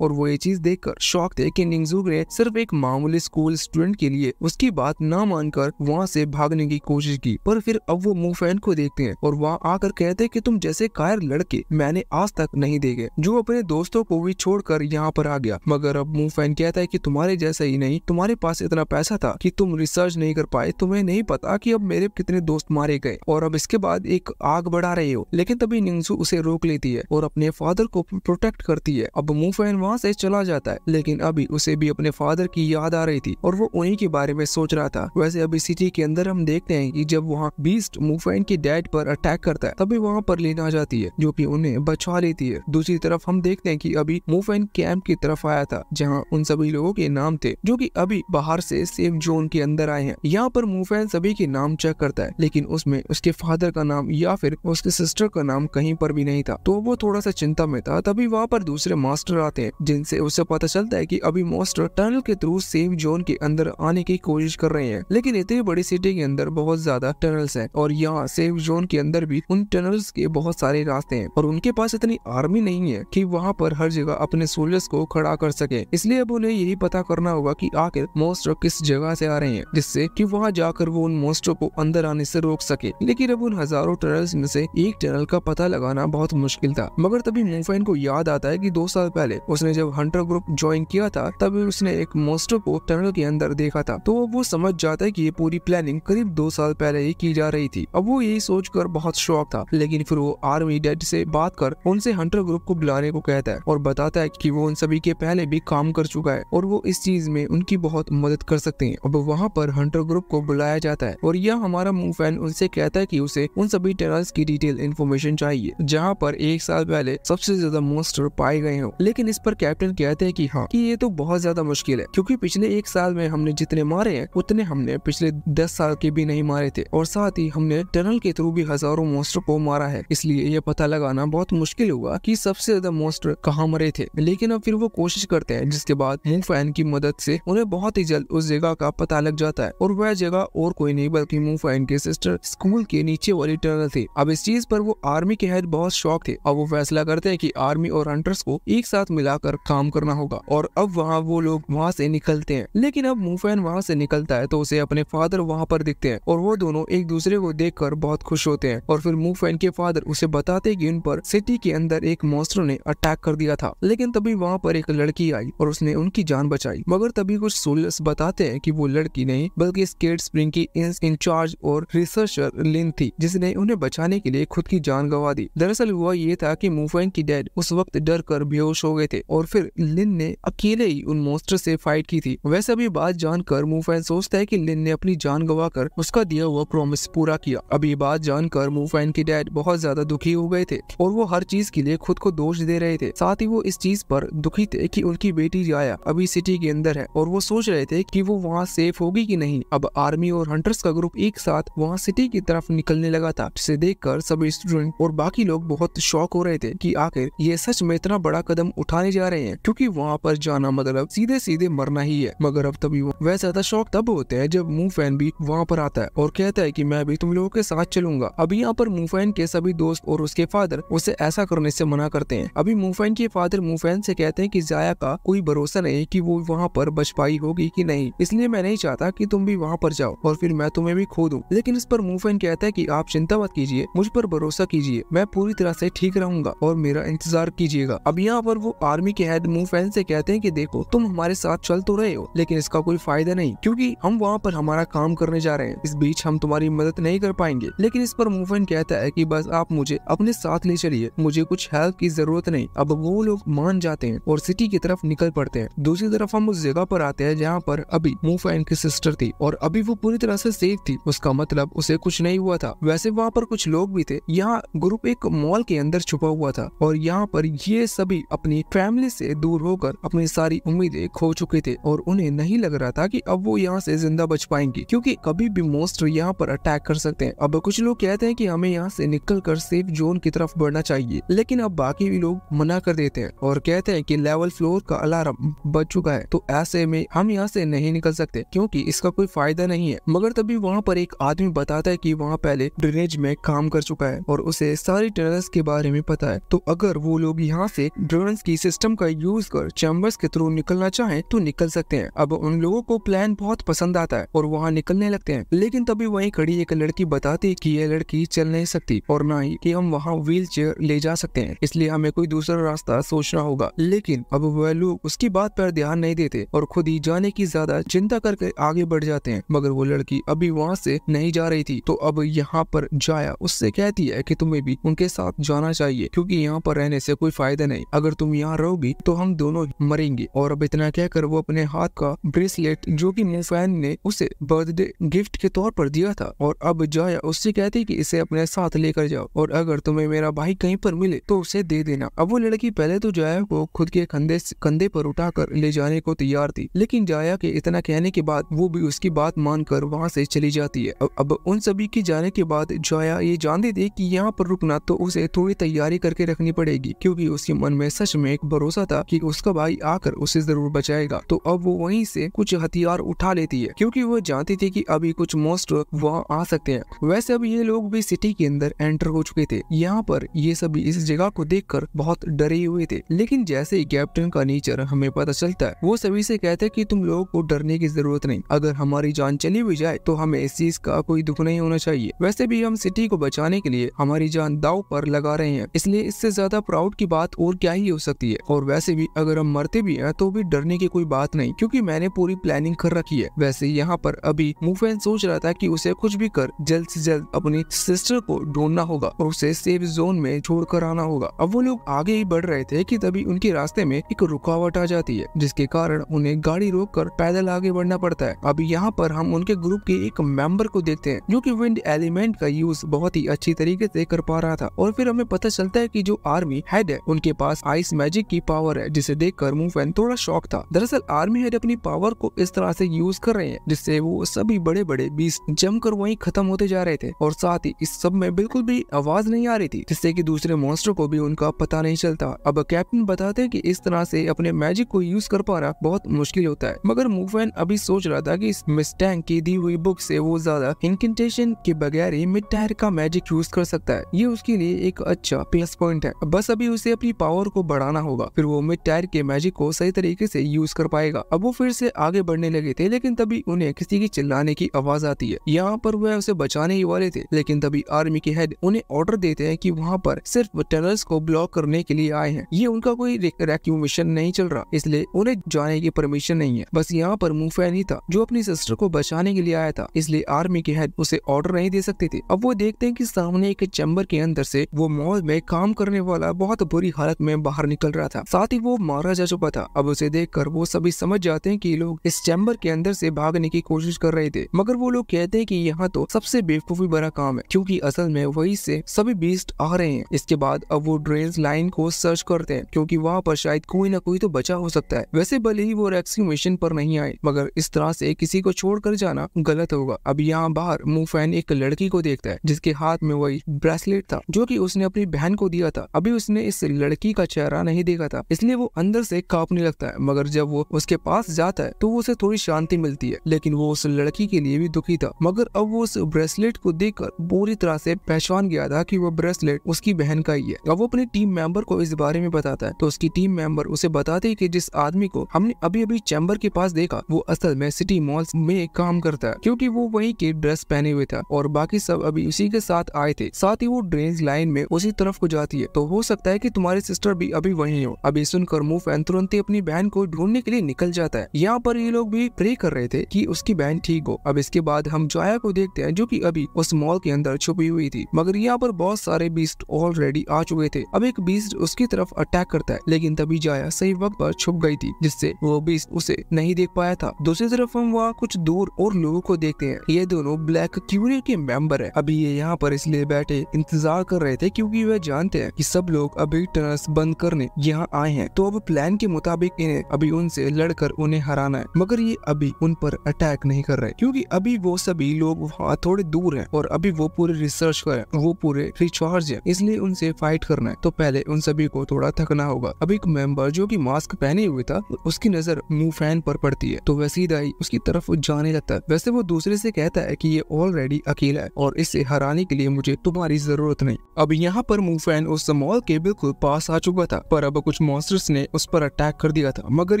और वो ये चीज देखकर शॉक थे कि निंगजू ने सिर्फ एक मामूली स्कूल स्टूडेंट के लिए उसकी बात ना मानकर वहाँ से भागने की कोशिश की। पर फिर अब वो मूफैन को देखते हैं और वहाँ आकर कहते हैं कि तुम जैसे कायर लड़के मैंने आज तक नहीं देखे, जो अपने दोस्तों को भी छोड़कर यहाँ पर आ गया। मगर अब मूफैन कहता है कि तुम्हारे जैसा ही नहीं, तुम्हारे पास इतना पैसा था कि तुम रिसर्च नहीं कर पाए, तुम्हें नहीं पता कि अब मेरे कितने दोस्त मारे गए और अब इसके बाद एक आग बढ़ा रहे हो। लेकिन तभी निंगजू उसे रोक लेती है और अपने फादर को प्रोटेक्ट करती है। अब मूफैन वहाँ से चला जाता है, लेकिन अभी उसे भी अपने फादर की याद आ रही थी और वो उन्हीं के बारे में सोच रहा था। वैसे अभी सिटी के अंदर हम देखते हैं कि जब वहाँ बीस्ट मूफैन के डैड पर अटैक करता है, तभी वहाँ पर लेना आ जाती है, जो कि उन्हें बचा लेती है। दूसरी तरफ हम देखते हैं कि अभी मूफैन कैंप की तरफ आया था, जहाँ उन सभी लोगों के नाम थे जो कि अभी बाहर से सेफ जोन के अंदर आए हैं। यहाँ पर मूफैन सभी के नाम चेक करता है, लेकिन उसमें उसके फादर का नाम या फिर उसके सिस्टर का नाम कहीं पर भी नहीं था, तो वो थोड़ा सा चिंता में था। तभी वहाँ पर दूसरे मास्टर आते हैं, जिनसे उसे पता चलता है कि अभी मास्टर टनल के थ्रू सेफ जोन के अंदर आने की कोशिश कर रहे हैं। लेकिन इतनी बड़ी सिटी के अंदर बहुत ज्यादा टनल्स हैं और यहाँ सेफ जोन के अंदर भी उन टनल्स के बहुत सारे रास्ते हैं और उनके पास इतनी आर्मी नहीं है कि वहाँ पर हर जगह अपने सोल्जर्स को खड़ा कर सके। इसलिए अब उन्हें यही पता करना होगा कि आखिर मॉन्स्टर किस जगह से आ रहे हैं, जिससे कि वहाँ जाकर वो उन मॉन्स्टर को अंदर आने से रोक सके। लेकिन अब उन हजारों टनल्स में से एक टनल का पता लगाना बहुत मुश्किल था। मगर तभी मूफैन को याद आता है कि 2 साल पहले उसने जब हंटर ग्रुप ज्वाइन किया था, तभी उसने एक मॉन्स्टर को टनल के अंदर देखा था। तो वो समझ जाता है कि ये पूरी प्लानिंग करीब 2 साल पहले ही की जा रही थी। अब वो यही सोचकर बहुत शौक था, लेकिन फिर वो आर्मी डैड से बात कर उनसे हंटर ग्रुप को बुलाने को कहता है और बताता है कि वो उन सभी के पहले भी काम कर चुका है और वो इस चीज में उनकी बहुत मदद कर सकते हैं। अब वहाँ पर हंटर ग्रुप को बुलाया जाता है और यह हमारा मूवफैन उनसे कहता है कि उसे उन सभी टनल्स की डिटेल इन्फॉर्मेशन चाहिए जहाँ पर 1 साल पहले सबसे ज्यादा मॉन्स्टर पाए गए हो। लेकिन इस पर कैप्टन कहते हैं कि हाँ, कि ये तो बहुत ज्यादा मुश्किल है, क्योंकि पिछले 1 साल में हमने जितने मारे हैं उतने हमने पिछले 10 साल के भी नहीं मारे थे, और साथ ही हमने टनल के थ्रू भी हजारों मॉन्स्टर को मारा है। इसलिए ये पता लगाना बहुत मुश्किल हुआ कि सबसे ज्यादा मॉन्स्टर कहाँ मरे थे। लेकिन अब फिर वो कोशिश करते हैं, जिसके बाद मूवफैन की मदद से उन्हें बहुत ही जल्द उस जगह का पता लग जाता है, और वह जगह और कोई नहीं बल्कि मूवफैन के सिस्टर स्कूल के नीचे वाली टनल थी। अब इस चीज पर वो आर्मी के हेड बहुत शौक थे। अब वो फैसला करते हैं कि आर्मी और हंटर्स को एक साथ मिलाकर काम करना होगा, और अब वहाँ वो लोग वहाँ से निकलते हैं। लेकिन अब मूवफैन वहाँ से निकलता है तो उसे अपने फादर वहाँ पर दिखते हैं, और वो दोनों एक दूसरे को देखकर बहुत खुश होते हैं। और फिर मूवफैन के फादर उसे बताते हैं कि उन पर सिटी के अंदर एक मॉन्स्टर ने अटैक कर दिया था, लेकिन तभी वहाँ पर एक लड़की आई और उसने उनकी जान बचाई। मगर तभी कुछ सोल्जर्स बताते हैं कि वो लड़की नहीं बल्कि स्केट स्प्रिंग की इंचार्ज और रिसर्चर लिन थी, जिसने उन्हें बचाने के लिए खुद की जान गंवा दी। दरअसल हुआ ये था कि मूवफैन की डैड उस वक्त डर कर बेहोश हो गए थे, और फिर लिन ने अकेले ही उन मॉन्स्टर से फाइट की थी। वैसे भी बात जानकर मूवफैन सोचता है कि लिन ने अपनी जान गंवाकर उसका दिया हुआ प्रॉमिस पूरा किया। अब ये बात जानकर मूवफैन के डैड बहुत ज्यादा दुखी हो गए थे, और वो हर चीज के लिए खुद को दोष दे रहे थे। साथ ही वो इस चीज पर दुखी थे कि उनकी बेटी जाया अभी सिटी के अंदर है, और वो सोच रहे थे कि वो वहाँ सेफ होगी कि नहीं। अब आर्मी और हंटर्स का ग्रुप एक साथ वहाँ सिटी की तरफ निकलने लगा था, जिसे देखकर सभी स्टूडेंट और बाकी लोग बहुत शॉक हो रहे थे कि आखिर ये सच में इतना बड़ा कदम उठाने जा रहे हैं, क्योंकि वहाँ पर जाना मतलब सीधे सीधे मरना ही है। मगर अब तभी वह ज्यादा शौक तब होते हैं जब मूवफैन भी वहाँ पर आता है और कहता है कि मैं भी तुम लोगों के साथ चलूंगा। अभी यहाँ पर मूवफैन के सभी दोस्त और उसके फादर उसे ऐसा करने से मना करते हैं। अभी मूवफैन के फादर मूवफैन से कहते हैं कि जाया का कोई भरोसा नहीं कि वो वहाँ पर बच पाई होगी कि नहीं, इसलिए मैं नहीं चाहता कि तुम भी वहाँ पर जाओ और फिर मैं तुम्हें भी खो दूं। लेकिन इस पर मूवफैन कहता है कि आप चिंता मत कीजिए, मुझ पर भरोसा कीजिए, मैं पूरी तरह से ठीक रहूंगा और मेरा इंतजार कीजिएगा। अब यहाँ पर वो आर्मी के हेड मूवफैन से कहते हैं कि देखो, तुम हमारे साथ चल तो रहे हो, लेकिन इसका कोई फायदा नहीं, क्योंकि हम वहाँ पर हमारा काम करने जा रहे हैं। इस बीच हम तुम्हारी मदद नहीं कर पाएंगे। लेकिन इस पर मूवफैन कहता है कि बस आप मुझे अपने साथ ले चलिए, मुझे कुछ हेल्प की जरूरत नहीं। अब वो लोग मान जाते हैं और सिटी की तरफ निकल पड़ते हैं। दूसरी तरफ हम उस जगह पर आते हैं जहाँ पर अभी मूवफैन की सिस्टर थी, और अभी वो पूरी तरह से सेफ थी, उसका मतलब उसे कुछ नहीं हुआ था। वैसे वहाँ पर कुछ लोग भी थे। यहाँ ग्रुप एक मॉल के अंदर छुपा हुआ था, और यहाँ पर ये सभी अपनी फैमिली से दूर होकर अपनी सारी उम्मीदें खो चुके थे, और उन्हें नहीं लग रहा था कि अब वो यहाँ से जिंदा बच पाएंगे, क्योंकि कभी भी मॉन्स्टर यहाँ पर अटैक कर सकते हैं। अब कुछ लोग कहते हैं कि हमें यहाँ से निकलकर सेफ जोन की तरफ बढ़ना चाहिए, लेकिन अब बाकी भी लोग मना कर देते हैं और कहते हैं कि लेवल फ्लोर का अलार्म बज चुका है, तो ऐसे में हम यहाँ से नहीं निकल सकते, क्योंकि इसका कोई फायदा नहीं है। मगर तभी वहाँ पर एक आदमी बताता है कि वहाँ पहले ड्रेनेज में काम कर चुका है और उसे सारी टनल्स के बारे में पता है, तो अगर वो लोग यहाँ से ड्रेनेज की सिस्टम का यूज कर चैम्बर्स के थ्रू निकलना चाहें तो निकल सकते हैं। अब उन लोगों को प्लान बहुत पसंद आता है और वहाँ निकलने लगते हैं। लेकिन तभी वहीं खड़ी एक लड़की बताती है कि यह लड़की चल नहीं सकती और ना ही कि हम वहाँ व्हील चेयर ले जा सकते हैं, इसलिए हमें कोई दूसरा रास्ता सोचना होगा। लेकिन अब वह लोग उसकी बात पर ध्यान नहीं देते और खुद ही जाने की ज्यादा चिंता करके आगे बढ़ जाते हैं। मगर वो लड़की अभी वहाँ से नहीं जा रही थी, तो अब यहाँ पर जाया उससे कहती है कि तुम्हें भी उनके साथ जाना चाहिए, क्योंकि यहाँ पर रहने से कोई फायदा नहीं, अगर तुम यहाँ रहोगी तो हम दोनों मरेंगे। और अब इतना कहकर वो अपने हाथ का ब्रेसलेट, जो कि मूवफैन ने उसे बर्थडे गिफ्ट के तौर पर दिया था, और अब जाया उससे कहती है कि इसे अपने साथ लेकर जाओ, और अगर तुम्हें मेरा भाई कहीं पर मिले तो उसे दे देना। अब वो लड़की पहले तो जाया को खुद के कंधे पर उठाकर ले जाने को तैयार थी, लेकिन जाया के इतना कहने के बाद वो भी उसकी बात मानकर वहाँ से चली जाती है। अब उन सभी के जाने के बाद जाया ये जानती थी कि यहाँ पर रुकना तो उसे थोड़ी तैयारी करके रखनी पड़ेगी, क्योंकि उसके मन में सच में एक भरोसा था कि उसका भाई आकर उसे जरूर बचाएगा। तो अब वो वहीं से कुछ हथियार उठा लेती है, क्योंकि वो जानती थी कि अभी कुछ मॉन्स्टर वहाँ आ सकते हैं। वैसे अब ये लोग भी सिटी के अंदर एंटर हो चुके थे। यहाँ पर ये सभी इस जगह को देखकर बहुत डरे हुए थे, लेकिन जैसे ही कैप्टन का नेचर हमें पता चलता है, वो सभी से कहते हैं कि तुम लोगों को डरने की जरूरत नहीं, अगर हमारी जान चली भी जाए तो हमें इस चीज का कोई दुख नहीं होना चाहिए। वैसे भी हम सिटी को बचाने के लिए हमारी जान दांव पर लगा रहे हैं, इसलिए इससे ज्यादा प्राउड की बात और क्या ही हो सकती है। और वैसे भी अगर हम मरते भी हैं तो भी डरने की कोई बात नहीं, क्योंकि मैंने पूरी प्लानिंग कर रखी है। वैसे यहाँ पर अभी मूवफैन सोच रहा था कि उसे कुछ भी कर जल्द से जल्द अपनी सिस्टर को ढूंढना होगा और उसे सेफ जोन में छोड़कर आना होगा। अब वो लोग आगे ही बढ़ रहे थे कि तभी उनके रास्ते में एक रुकावट आ जाती है, जिसके कारण उन्हें गाड़ी रोककर पैदल आगे बढ़ना पड़ता है। अब यहाँ पर हम उनके ग्रुप के एक मेंबर को देखते हैं जो कि विंड एलिमेंट का यूज बहुत ही अच्छी तरीके से कर पा रहा था। और फिर हमें पता चलता है कि जो आर्मी हेड है उनके पास आइस मैजिक की पावर है, जिसे देखकर मूवफैन थोड़ा शॉक था। दरअसल आर्मी हेड अपनी पावर को इस तरह से यूज कर रहे हैं जिससे वो सभी बड़े बड़े बीस्ट जमकर वहीं खत्म होते जा रहे थे, और साथ ही इस सब में बिल्कुल भी आवाज नहीं आ रही थी, जिससे कि दूसरे मॉन्स्टर को भी उनका पता नहीं चलता। अब कैप्टन बताते हैं कि इस तरह से अपने मैजिक को यूज कर पाना बहुत मुश्किल होता है, मगर मूवफैन अभी सोच रहा था कि इस मिस्टैंक की दी हुई बुक से वो ज्यादा इंकेंटेशन के बगैर ही मिड टायर का मैजिक यूज कर सकता है। ये उसके लिए एक अच्छा प्लस पॉइंट है। बस अभी उसे अपनी पावर को बढ़ाना होगा, फिर वो मिड टायर के मैजिक को सही तरीके से यूज कर पाएगा। अब वो फिर से आगे बढ़ने लगे थे, लेकिन तभी उन्हें किसी की चिल्लाने की आवाज आती है। यहाँ पर वह उसे बचाने ही वाले थे, लेकिन तभी आर्मी के हेड उन्हें ऑर्डर देते हैं कि वहाँ पर सिर्फ टनल्स को ब्लॉक करने के लिए आए हैं। ये उनका कोई रेस्क्यू मिशन नहीं चल रहा, इसलिए उन्हें जाने की परमिशन नहीं है। बस यहाँ पर मूवफैन ही था जो अपनी सिस्टर को बचाने के लिए आया था, इसलिए आर्मी के हेड उसे ऑर्डर नहीं दे सकते थे। अब वो देखते हैं कि सामने एक चैम्बर के अंदर से वो मॉल में काम करने वाला बहुत बुरी हालत में बाहर निकल रहा था, साथ ही वो मारा जा चुका था। अब उसे देखकर वो सभी समझ जाते हैं कि लोग इस चैम्बर के अंदर से भागने की कोशिश कर रहे थे, मगर वो लोग कहते हैं कि यहाँ तो सबसे बेवकूफी भरा काम है, क्योंकि असल में वही से सभी बीस्ट आ रहे हैं। इसके बाद अब वो ड्रेन्स लाइन को सर्च करते हैं, क्योंकि वहाँ पर शायद कोई ना कोई तो बचा हो सकता है। वैसे भले ही वो रेस्क्यू मिशन पर नहीं आए, मगर इस तरह से किसी को छोड़कर जाना गलत होगा। अब यहाँ बाहर मूवफैन एक लड़की को देखता है जिसके हाथ में वही ब्रेसलेट था जो कि उसने अपनी बहन को दिया था। अभी उसने इस लड़की का चेहरा नहीं देखा था, इसलिए वो अंदर से कांपने लगता है, मगर जब वो उसके पास जाता है तो उसे थोड़ी शांति मिलती है। लेकिन वो उस लड़की के लिए भी दुखी था, मगर अब वो उस ब्रेसलेट को देखकर पूरी तरह से पहचान गया था कि वो ब्रेसलेट उसकी बहन का ही है। अब वो अपनी टीम मेंबर को इस बारे में बताता है, तो उसकी टीम मेंबर उसे बताते हैं कि जिस आदमी को हमने अभी अभी चैम्बर के पास देखा वो असल में सिटी मॉल्स में काम करता है, क्योंकि वो वही की ड्रेस पहने हुए था और बाकी सब अभी उसी के साथ आए थे। साथ ही वो ड्रेन्स लाइन में उसी तरफ को जाती है, तो हो सकता है कि तुम्हारी सिस्टर भी अभी वहीं हो। अभी सुनकर मूवफैन तुरंत ही अपनी बहन को ढूंढने के लिए निकल जाता है। यहाँ पर ये लोग भी प्रे कर रहे थे कि उसकी बहन ठीक हो। अब इसके बाद हम जाया को देखते हैं जो कि अभी उस मॉल के अंदर छुपी हुई थी, मगर यहाँ पर बहुत सारे बीस्ट ऑलरेडी आ चुके थे। अब एक बीस्ट उसकी तरफ अटैक करता है, लेकिन तभी जाया सही वक्त पर छुप गई थी, जिससे वो बीस्ट उसे नहीं देख पाया था। दूसरी तरफ हम वहाँ कुछ दूर और लोगों को देखते हैं। ये दोनों ब्लैक क्यूरी के मेंबर है। अभी ये यहाँ पर इसलिए बैठे इंतजार कर रहे थे क्योंकि वे जानते हैं कि सब लोग अभी टनल्स बंद करने यहाँ आए हैं, तो अब प्लान के मुताबिक इन्हें अभी उनसे लड़कर उन्हें हराना है। मगर ये अभी उन पर अटैक नहीं कर रहे, क्योंकि अभी वो सभी लोग वहाँ थोड़े दूर हैं और अभी वो पूरे रिसर्च कर रहे हैं, वो पूरे रिचार्ज है, इसलिए उनसे फाइट करना है। तो पहले उन सभी को थोड़ा थकना होगा। अब एक मेंबर जो कि मास्क पहने हुए था, उसकी नजर मूवफैन पर पड़ती है, तो वह सीधा ही उसकी तरफ जाने लगता है। वैसे वो दूसरे से कहता है कि ये ऑलरेडी अकेला है और इसे हराने के लिए मुझे तुम्हारी जरूरत नहीं। अब यहाँ पर मूवफैन उस मॉल के बिल्कुल पास आ चुका था, पर अब कुछ मॉन्स्टर्स ने उस पर अटैक कर दिया था। मगर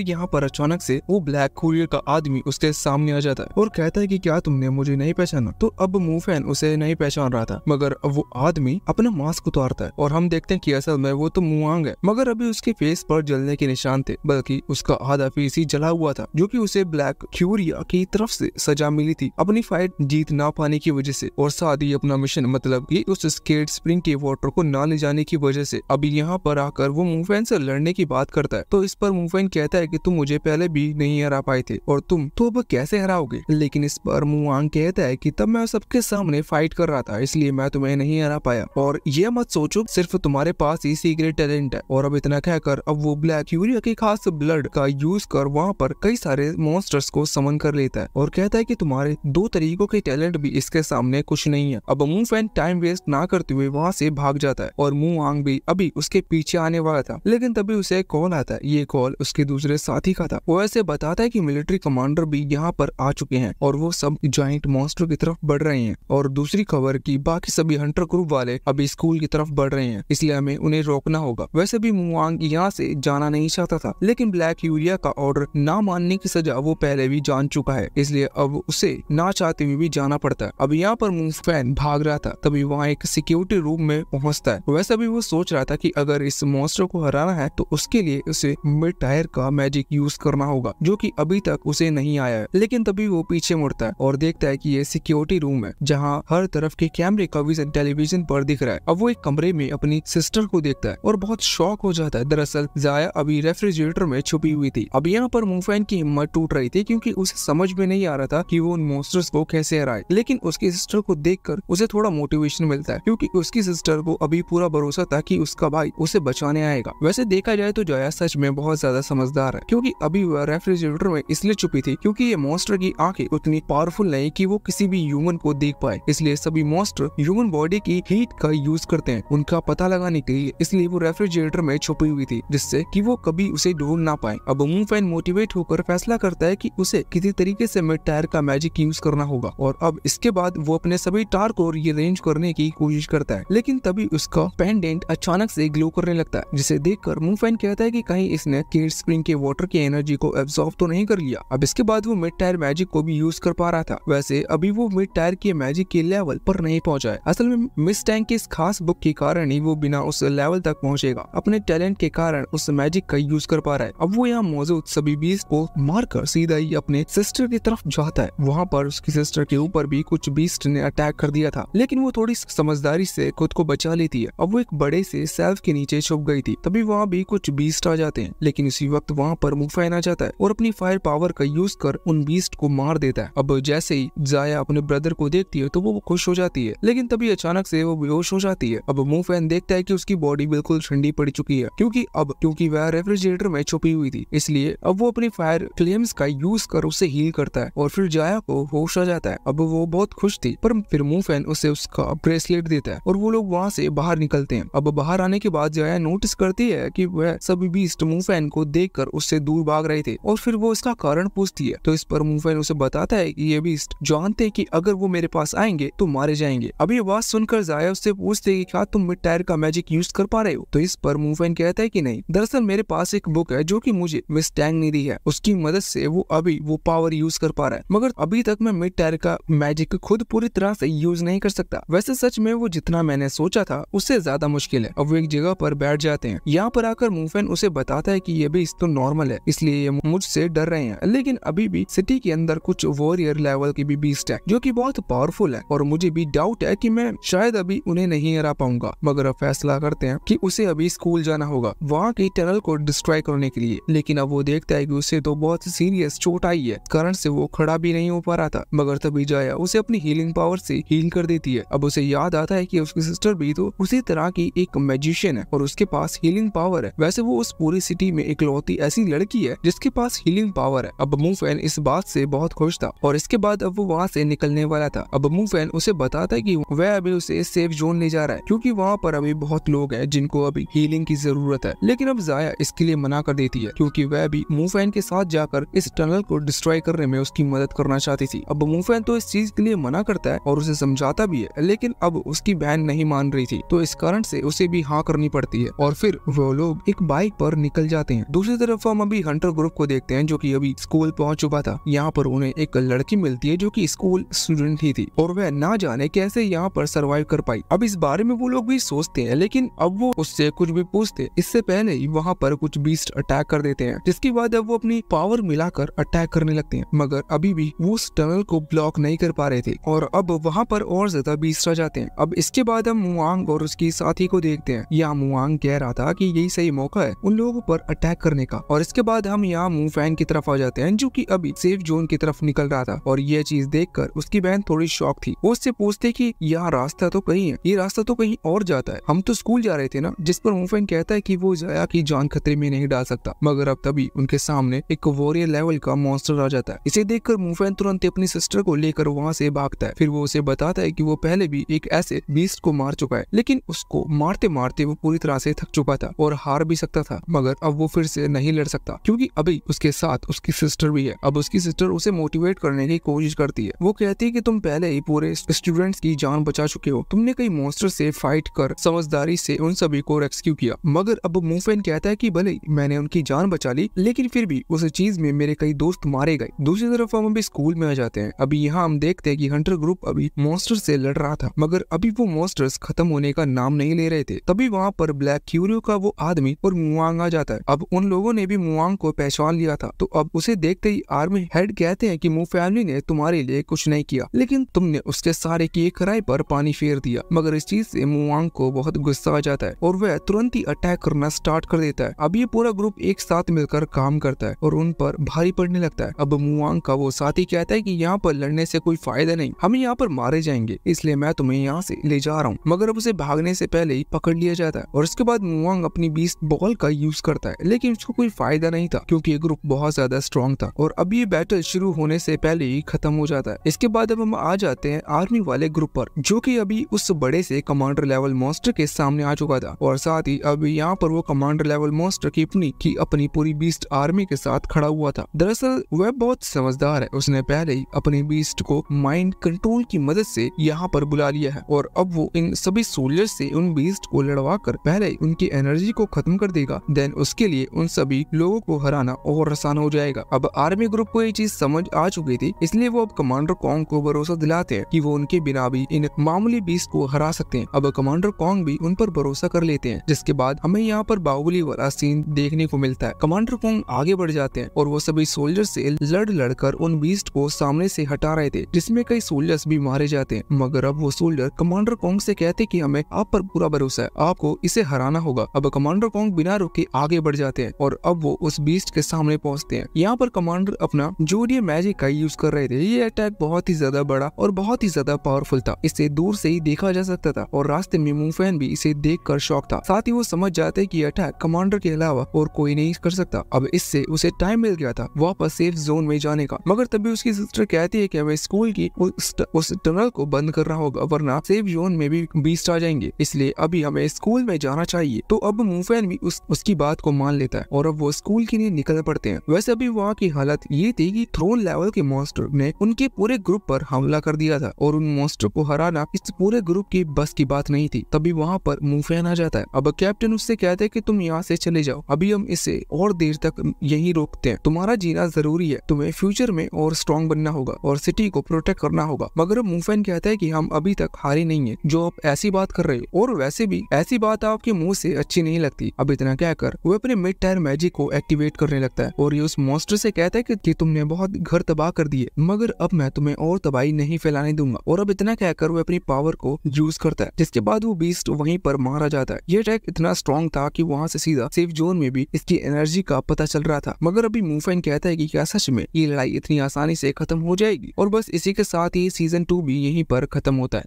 यहाँ पर अचानक से वो ब्लैक कुरियर का आदमी उसके सामने आ जाता है और कहता है कि क्या तुमने मुझे नहीं पहचाना? तो अब मूवफैन उसे नहीं पहचान रहा था, मगर अब वो आदमी अपना मास्क उतारता है और हम देखते हैं कि असल में वो तो मुआंग है, मगर अभी उसके फेस पर जलने के निशान थे, बल्कि उसका आधा फेस ही जला हुआ था, जो कि उसे ब्लैक क्यूरिया की तरफ से सजा मिली थी अपनी फाइट जीत ना पाने की वजह से, और साथ ही अपना मिशन मतलब ये उस स्केट स्प्रिंग के वाटर को ना ले जाने की वजह से। अभी यहाँ पर आकर वो मूवफैन से लड़ने की बात करता है, तो इस पर मूवफैन कहता है कि तुम मुझे पहले भी नहीं हरा पाए थे और तुम तो अब कैसे हराओगे? लेकिन इस पर मुआंग कहता है कि तब मैं सबके सामने फाइट कर रहा था, इसलिए मैं तुम्हें नहीं हरा पाया, और ये मत सोचो सिर्फ तुम्हारे पास ही सीक्रेट टैलेंट है। और अब इतना कहकर अब वो ब्लैक क्यूरिया के खास ब्लड का यूज कर वहाँ पर कई सारे मॉन्स्टर्स को समन कर लेता है और कहता है कि तुम्हारे दो तरीकों के टैलेंट भी इसके सामने कुछ नहीं है। अब मूवफैन टाइम वेस्ट ना करते हुए वहाँ से भाग जाता है और मुआंग भी अभी उसके पीछे आने वाला था, लेकिन तभी उसे कॉल आता है। ये कॉल उसके दूसरे साथी का था। वो ऐसे बताता है कि मिलिट्री कमांडर भी यहाँ पर आ चुके हैं और वो सब जाइंट मॉन्स्टर की तरफ बढ़ रहे हैं। और दूसरी खबर की बाकी सभी हंटर ग्रुप वाले अभी स्कूल की तरफ बढ़ रहे हैं, इसलिए हमें उन्हें रोकना होगा। वैसे भी मुआंग यहाँ से जाना नहीं चाहता था, लेकिन ब्लैक यूरिया का ऑर्डर ना मानने की सजा वो पहले भी जान चुका है, इसलिए अब उसे ना चाहते हुए भी जाना पड़ता है। अब यहाँ पर मूवफैन भाग रहा था, तभी वहाँ एक सिक्योरिटी रूम में पहुँचता है। वैसे भी वो सोच रहा था कि अगर इस मॉन्स्टर को हराना है तो उसके लिए उसे मिड टायर का मैजिक यूज करना होगा, जो कि अभी तक उसे नहीं आया है। लेकिन तभी वो पीछे मुड़ता है और देखता है कि ये सिक्योरिटी रूम है जहाँ हर तरफ तरफ के कैमरे का विजन टेलीविजन पर दिख रहा है। अब वो एक कमरे में अपनी सिस्टर को देखता है और बहुत शॉक हो जाता है। दरअसल जाया अभी रेफ्रिजरेटर में छुपी हुई थी। अब यहाँ पर मूफैन की हिम्मत टूट रही थी क्योंकि उसे समझ में नहीं आ रहा था कि वो उन मॉन्स्टर्स को कैसे हराए। लेकिन उसकी सिस्टर को देखकर उसे थोड़ा मोटिवेशन मिलता है क्योंकि उसकी सिस्टर को अभी पूरा भरोसा था कि उसका भाई उसे बचाने आएगा। वैसे देखा जाए तो जाया सच में बहुत ज्यादा समझदार है क्योंकि अभी वह रेफ्रिजरेटर में इसलिए छुपी थी क्योंकि ये मॉन्स्टर की आंखें उतनी पावरफुल नहीं कि वो किसी भी ह्यूमन को देख पाए। इसलिए सभी मॉन्स्टर ह्यूमन बॉडी की हीट का यूज करते हैं उनका पता लगाने के लिए। इसलिए वो रेफ्रिजरेटर में छुपी हुई थी जिससे कि वो कभी उसे ढूंढ ना पाए। अब मूफैन मोटिवेट होकर फैसला करता है कि उसे किसी तरीके से मिड टायर का मैजिक यूज करना होगा और अब इसके बाद वो अपने सभी टार को रीअरेंज करने की कोशिश करता है। लेकिन तभी उसका पेंडेंट अचानक से ग्लो करने लगता है जिसे देखकर मूफैन कहता है कि कहीं इसने केट स्प्रिंग के वाटर की एनर्जी को एब्जॉर्ब तो नहीं कर लिया। अब इसके बाद वो मिड टायर मैजिक को भी यूज कर पा रहा था। वैसे अभी वो मिड टायर के मैजिक के लेवल पर नहीं पहुंचा है। असल में मिस टैंक की इस खास बुक के कारण ही वो बिना उस लेवल तक पहुंचेगा। अपने टैलेंट के कारण उस मैजिक का यूज कर पा रहा है। अब वो यहाँ मौजूद सभी बीस्ट को मारकर सीधा ही अपने सिस्टर की तरफ जाता है। वहाँ पर उसकी सिस्टर के ऊपर भी कुछ बीस्ट ने अटैक कर दिया था लेकिन वो थोड़ी समझदारी से खुद को बचा लेती है। अब वो एक बड़े से शेल्फ के नीचे छुप गई थी। तभी वहाँ भी कुछ बीस्ट आ जाते हैं लेकिन इसी वक्त वहाँ पर मूफैन आ जाता है और अपनी फायर पावर का यूज कर उन बीस्ट को मार देता है। अब जैसे ही जाया अपने ब्रदर को देखती है तो वो खुश हो जाती है लेकिन तभी अचानक से वो बेहोश हो जाती है। अब मूफैन देखता है कि उसकी बॉडी बिल्कुल ठंडी पड़ चुकी है क्योंकि वह रेफ्रिजरेटर में छुपी हुई थी। इसलिए अब वो अपनी फायर फ्लेम्स का यूज कर उसे हील करता है और फिर जाया को होश आ जाता है। अब वो बहुत खुश थी पर फिर मूफैन उसे उसका ब्रेसलेट देता है और वो लोग वहाँ से बाहर निकलते हैं। अब बाहर आने के बाद जाया नोटिस करती है कि वह सभी बीस्ट मूफैन को देखकर उससे दूर भाग रहे थे और फिर वो इसका कारण पूछती है। तो इस पर मूफैन उसे बताता है कि ये बीस्ट जानते हैं कि अगर वो मेरे पास आएंगे तो मारे जाएंगे। अब ये बात सुनकर जाया उससे पूछते है कि क्या तुम मिड टायर का मैजिक यूज कर पा रहे हो? तो इस पर मूफैन कहता है कि नहीं, दरअसल मेरे पास एक बुक है जो कि मुझे मिस टैंग ने दी है, उसकी मदद से वो अभी वो पावर यूज कर पा रहा है, मगर अभी तक मैं मिड टायर का मैजिक खुद पूरी तरह से यूज नहीं कर सकता। वैसे सच में वो जितना मैंने सोचा था उससे ज्यादा मुश्किल है। अब वो एक जगह पर बैठ जाते हैं। यहाँ पर आकर मूफैन उसे बताता है कि ये भी तो नॉर्मल है, इसलिए ये मुझसे डर रहे हैं, लेकिन अभी भी सिटी के अंदर कुछ वॉरियर लेवल की भी बीस्ट है जो कि बहुत पावरफुल है और मुझे भी डाउट है कि मैं शायद अभी उन्हें नहीं हरा पाऊंगा। मगर अब फैसला करते हैं कि उसे अभी स्कूल जाना होगा वहाँ की टनल को डिस्ट्रॉय करने के लिए। लेकिन अब वो देखता है कि उसे तो बहुत सीरियस चोट आई है, कारण से वो खड़ा भी नहीं हो पा रहा था। मगर तभी जाया उसे अपनी हीलिंग पावर से हील कर देती है। अब उसे याद आता है कि उसकी सिस्टर भी तो उसी तरह की एक मैजिशियन है और उसके पास हीलिंग पावर है। वैसे वो उस पूरी सिटी में इकलौती ऐसी लड़की है जिसके पास हीलिंग पावर है। अब मूफैन इस बात से बहुत खुश था और इसके बाद अब वो वहाँ से निकलने वाला था। अब मूफैन उसे बताता है कि वह अभी उसे सेफ जोन ले जा रहा है क्योंकि वहाँ पर अभी बहुत लोग हैं जिनको अभी हीलिंग की जरूरत है। लेकिन अब जाया इसके लिए मना कर देती है क्योंकि वह भी मूफैन के साथ जाकर इस टनल को डिस्ट्रॉय करने में उसकी मदद करना चाहती थी। अब मूफैन तो इस चीज के लिए मना करता है और उसे समझाता भी है, लेकिन अब उसकी बहन नहीं मान रही थी तो इस कारण से उसे भी हाँ करनी पड़ती है और फिर वो लोग एक बाइक पर निकल जाते हैं। दूसरी तरफ हम अभी हंटर ग्रुप को देखते हैं जो कि अभी स्कूल पहुंच चुका था। यहाँ पर उन्हें एक लड़की मिलती है जो कि स्कूल स्टूडेंट ही थी और वह ना जाने कैसे यहाँ पर सरवाइव कर पाई। अब इस बारे में वो लोग भी सोचते हैं, लेकिन अब वो उससे कुछ भी पूछते इससे पहले ही वहाँ पर कुछ बीस्ट अटैक कर देते हैं, जिसके बाद अब वो अपनी पावर मिलाकर अटैक करने लगते हैं। मगर अभी भी वो उस टनल को ब्लॉक नहीं कर पा रहे थे और अब वहाँ पर और ज्यादा बीस्ट आ जाते हैं। अब इसके बाद हम मुआंग और उसकी साथी को देखते हैं। यहाँ मुआंग कह रहा था कि यही सही मौका है उन लोगों पर अटैक करने का। और इसके बाद हम यहाँ मूफैन की तरफ आ जाते हैं जो कि अभी सेफ जोन की तरफ निकल रहा था और ये चीज देखकर उसकी बहन थोड़ी शॉक थी। वो उससे पूछते कि यहाँ रास्ता तो कहीं है, ये रास्ता तो कहीं और जाता है, हम तो स्कूल जा रहे थे ना। जिस पर मूफैन कहता है कि वो जाया की जान खतरे में नहीं डाल सकता। मगर अब तभी उनके सामने एक वॉरियर लेवल का मॉन्स्टर आ जाता है। इसे देखकर मूफैन तुरंत अपनी सिस्टर को लेकर वहाँ से भागता है। फिर वो उसे बताता है कि वो पहले भी एक ऐसे बीस्ट को मार चुका है, लेकिन उसको मारते मारते वो पूरी तरह से थक चुका था और हार भी सकता था, मगर अब वो फिर से नहीं लड़ सकता क्योंकि अभी उसके साथ उसकी सिस्टर भी है। अब उसकी सिस्टर उसे मोटिवेट करने की कोशिश करती है। वो कहती है कि तुम पहले ही पूरे स्टूडेंट्स की जान बचा चुके हो, तुमने कई मॉन्स्टर से फाइट कर समझदारी से उन सभी को रेस्क्यू किया। मगर अब मूफैन कहता है कि भले मैंने उनकी जान बचा ली, लेकिन फिर भी उस चीज में मेरे कई दोस्त मारे गए। दूसरी तरफ हम अभी स्कूल में आ जाते हैं। अभी यहाँ हम देखते हैं कि हंटर ग्रुप अभी मॉन्स्टर से लड़ रहा था, मगर अभी वो मॉन्स्टर्स खत्म होने का नाम नहीं ले रहे थे। तभी वहाँ पर ब्लैक क्यूरियो का वो आदमी और मुआंग आ जाता है। अब उन लोगों ने भी मुआंग को पहचान लिया था, तो अब उसे देखते ही आर्मी हेड कहते हैं कि मू फैमिली ने तुम्हारे लिए कुछ नहीं किया, लेकिन तुमने उसके सारे किनारे की एक खराई पर पानी फेर दिया, मगर इस चीज से मुआंग को बहुत गुस्सा आ जाता है और वह तुरंत ही अटैक करना स्टार्ट कर देता है। अब ये पूरा ग्रुप एक साथ मिलकर काम करता है और उन पर भारी पड़ने लगता है। अब मुआंग का वो साथी कहता है कि यहाँ पर लड़ने से कोई फायदा नहीं, हम यहाँ पर मारे जाएंगे, इसलिए मैं तुम्हें यहाँ से ले जा रहा हूँ। मगर अब उसे भागने से पहले ही पकड़ लिया जाता है और उसके बाद मुआंग अपनी बीस्ट बॉल का यूज करता है, लेकिन उसको कोई फायदा नहीं था क्योंकि ये ग्रुप बहुत ज्यादा स्ट्रॉन्ग था और अब ये बैटल शुरू होने से पहले ही खत्म हो जाता है। इसके बाद अब हम आ जाते हैं आर्मी वाले ग्रुप पर, जो कि अभी उस बड़े से कमांडर लेवल मॉन्स्टर के सामने आ चुका था और साथ ही अब यहाँ पर वो कमांडर लेवल मॉन्स्टर की अपनी पूरी बीस्ट आर्मी के साथ खड़ा हुआ था। दरअसल वह बहुत समझदार है, उसने पहले ही अपनी बीस्ट को माइंड कंट्रोल की मदद से यहाँ पर बुला लिया है और अब वो इन सभी सोल्जर्स से उन बीस्ट को लड़वा कर पहले ही उनकी एनर्जी को खत्म कर देगा, देन उसके लिए उन सभी लोगों को हराना और आसान हो जाएगा। अब आर्मी ग्रुप को ये चीज समझ आ चुकी थी, इसलिए वो अब कमांडर कॉन्ग को भरोसा दिलाते हैं कि वो उनके बिना भी इन मामूली बीस्ट को हरा सकते हैं। अब कमांडर कॉन्ग भी उन पर भरोसा कर लेते हैं, जिसके बाद हमें यहाँ पर बाहुबली वाला सीन देखने को मिलता है। कमांडर कॉन्ग आगे बढ़ जाते हैं और वो सभी सोल्जर से लड़कर उन बीस्ट को सामने से हटा रहे थे, जिसमें कई सोल्जर्स भी मारे जाते हैं। मगर अब वो सोल्जर कमांडर कॉन्ग से कहते कि हमें आप पर पूरा भरोसा है, आपको इसे हराना होगा। अब कमांडर कॉन्ग बिना रुके आगे बढ़ जाते हैं और अब वो उस बीस्ट के सामने पहुंचते हैं। यहाँ पर कमांडर अपना जोडिया मैजिक का यूज कर रहे थे। ये अटैक बहुत ही ज्यादा बड़ा और बहुत ही ज्यादा पावरफुल था, इसे दूर से ही देखा जा सकता था और रास्ते में मुंगफैन भी इसे देखकर शॉक था। साथ ही वो समझ जाते कि अटैक कमांडर के अलावा और कोई नहीं कर सकता। अब इससे उसे टाइम मिल गया था वापस सेफ जोन में जाने का, मगर तभी उसकी सिस्टर कहती है कि हमें स्कूल की उस टनल को बंद करना होगा, वरना सेफ जोन में भी बीस्ट आ जाएंगे, इसलिए अभी हमें स्कूल में जाना चाहिए। तो अब मुंगफैन भी उसकी बात को मान लेता है और अब वो स्कूल के लिए निकल पड़ते हैं। वैसे अभी वहाँ की हालत ये थी कि थ्रोन लेवल के मॉन्स्टर ने उनके पूरे ग्रुप पर हमला कर दिया था और उन मॉन्स्टर को हराना इस पूरे ग्रुप की बस की बात नहीं थी। तभी वहाँ पर मुंगफैन आ जाता है। अब कैप्टन उससे कहते हैं कि तुम यहाँ से चले जाओ, अभी हम इसे और देर तक यहीं रोकते हैं, तुम्हारा जीना जरूरी है, तुम्हें फ्यूचर में और स्ट्रॉन्ग बनना होगा और सिटी को प्रोटेक्ट करना होगा। मगर मुंगफैन कहता है कि हम अभी तक हारे नहीं है, जो आप ऐसी बात कर रहे हो, और वैसे भी ऐसी बात आपके मुंह से अच्छी नहीं लगती। अब इतना कहकर वो अपने मिड टायर मैजिक को एक्टिवेट करने लगता है और ये उस मॉन्स्टर से कहता है कि तुमने बहुत घर तबाह कर दिए, मगर अब मैं तुम्हें और तबाही नहीं फैलाने दूंगा। और अब इतना कहकर वो अपनी पावर को यूज करता है, जिसके बाद वो बीस्ट वहीं पर मारा जाता है। ये अटैक इतना स्ट्रॉन्ग था कि वहाँ से सीधा सेफ जोन में भी इसकी एनर्जी का पता चल रहा था। मगर अभी मुंगफैन कहता है कि क्या सच में ये लड़ाई इतनी आसानी से खत्म हो जाएगी? और बस इसी के साथ ही सीजन 2 भी यहीं पर खत्म होता है।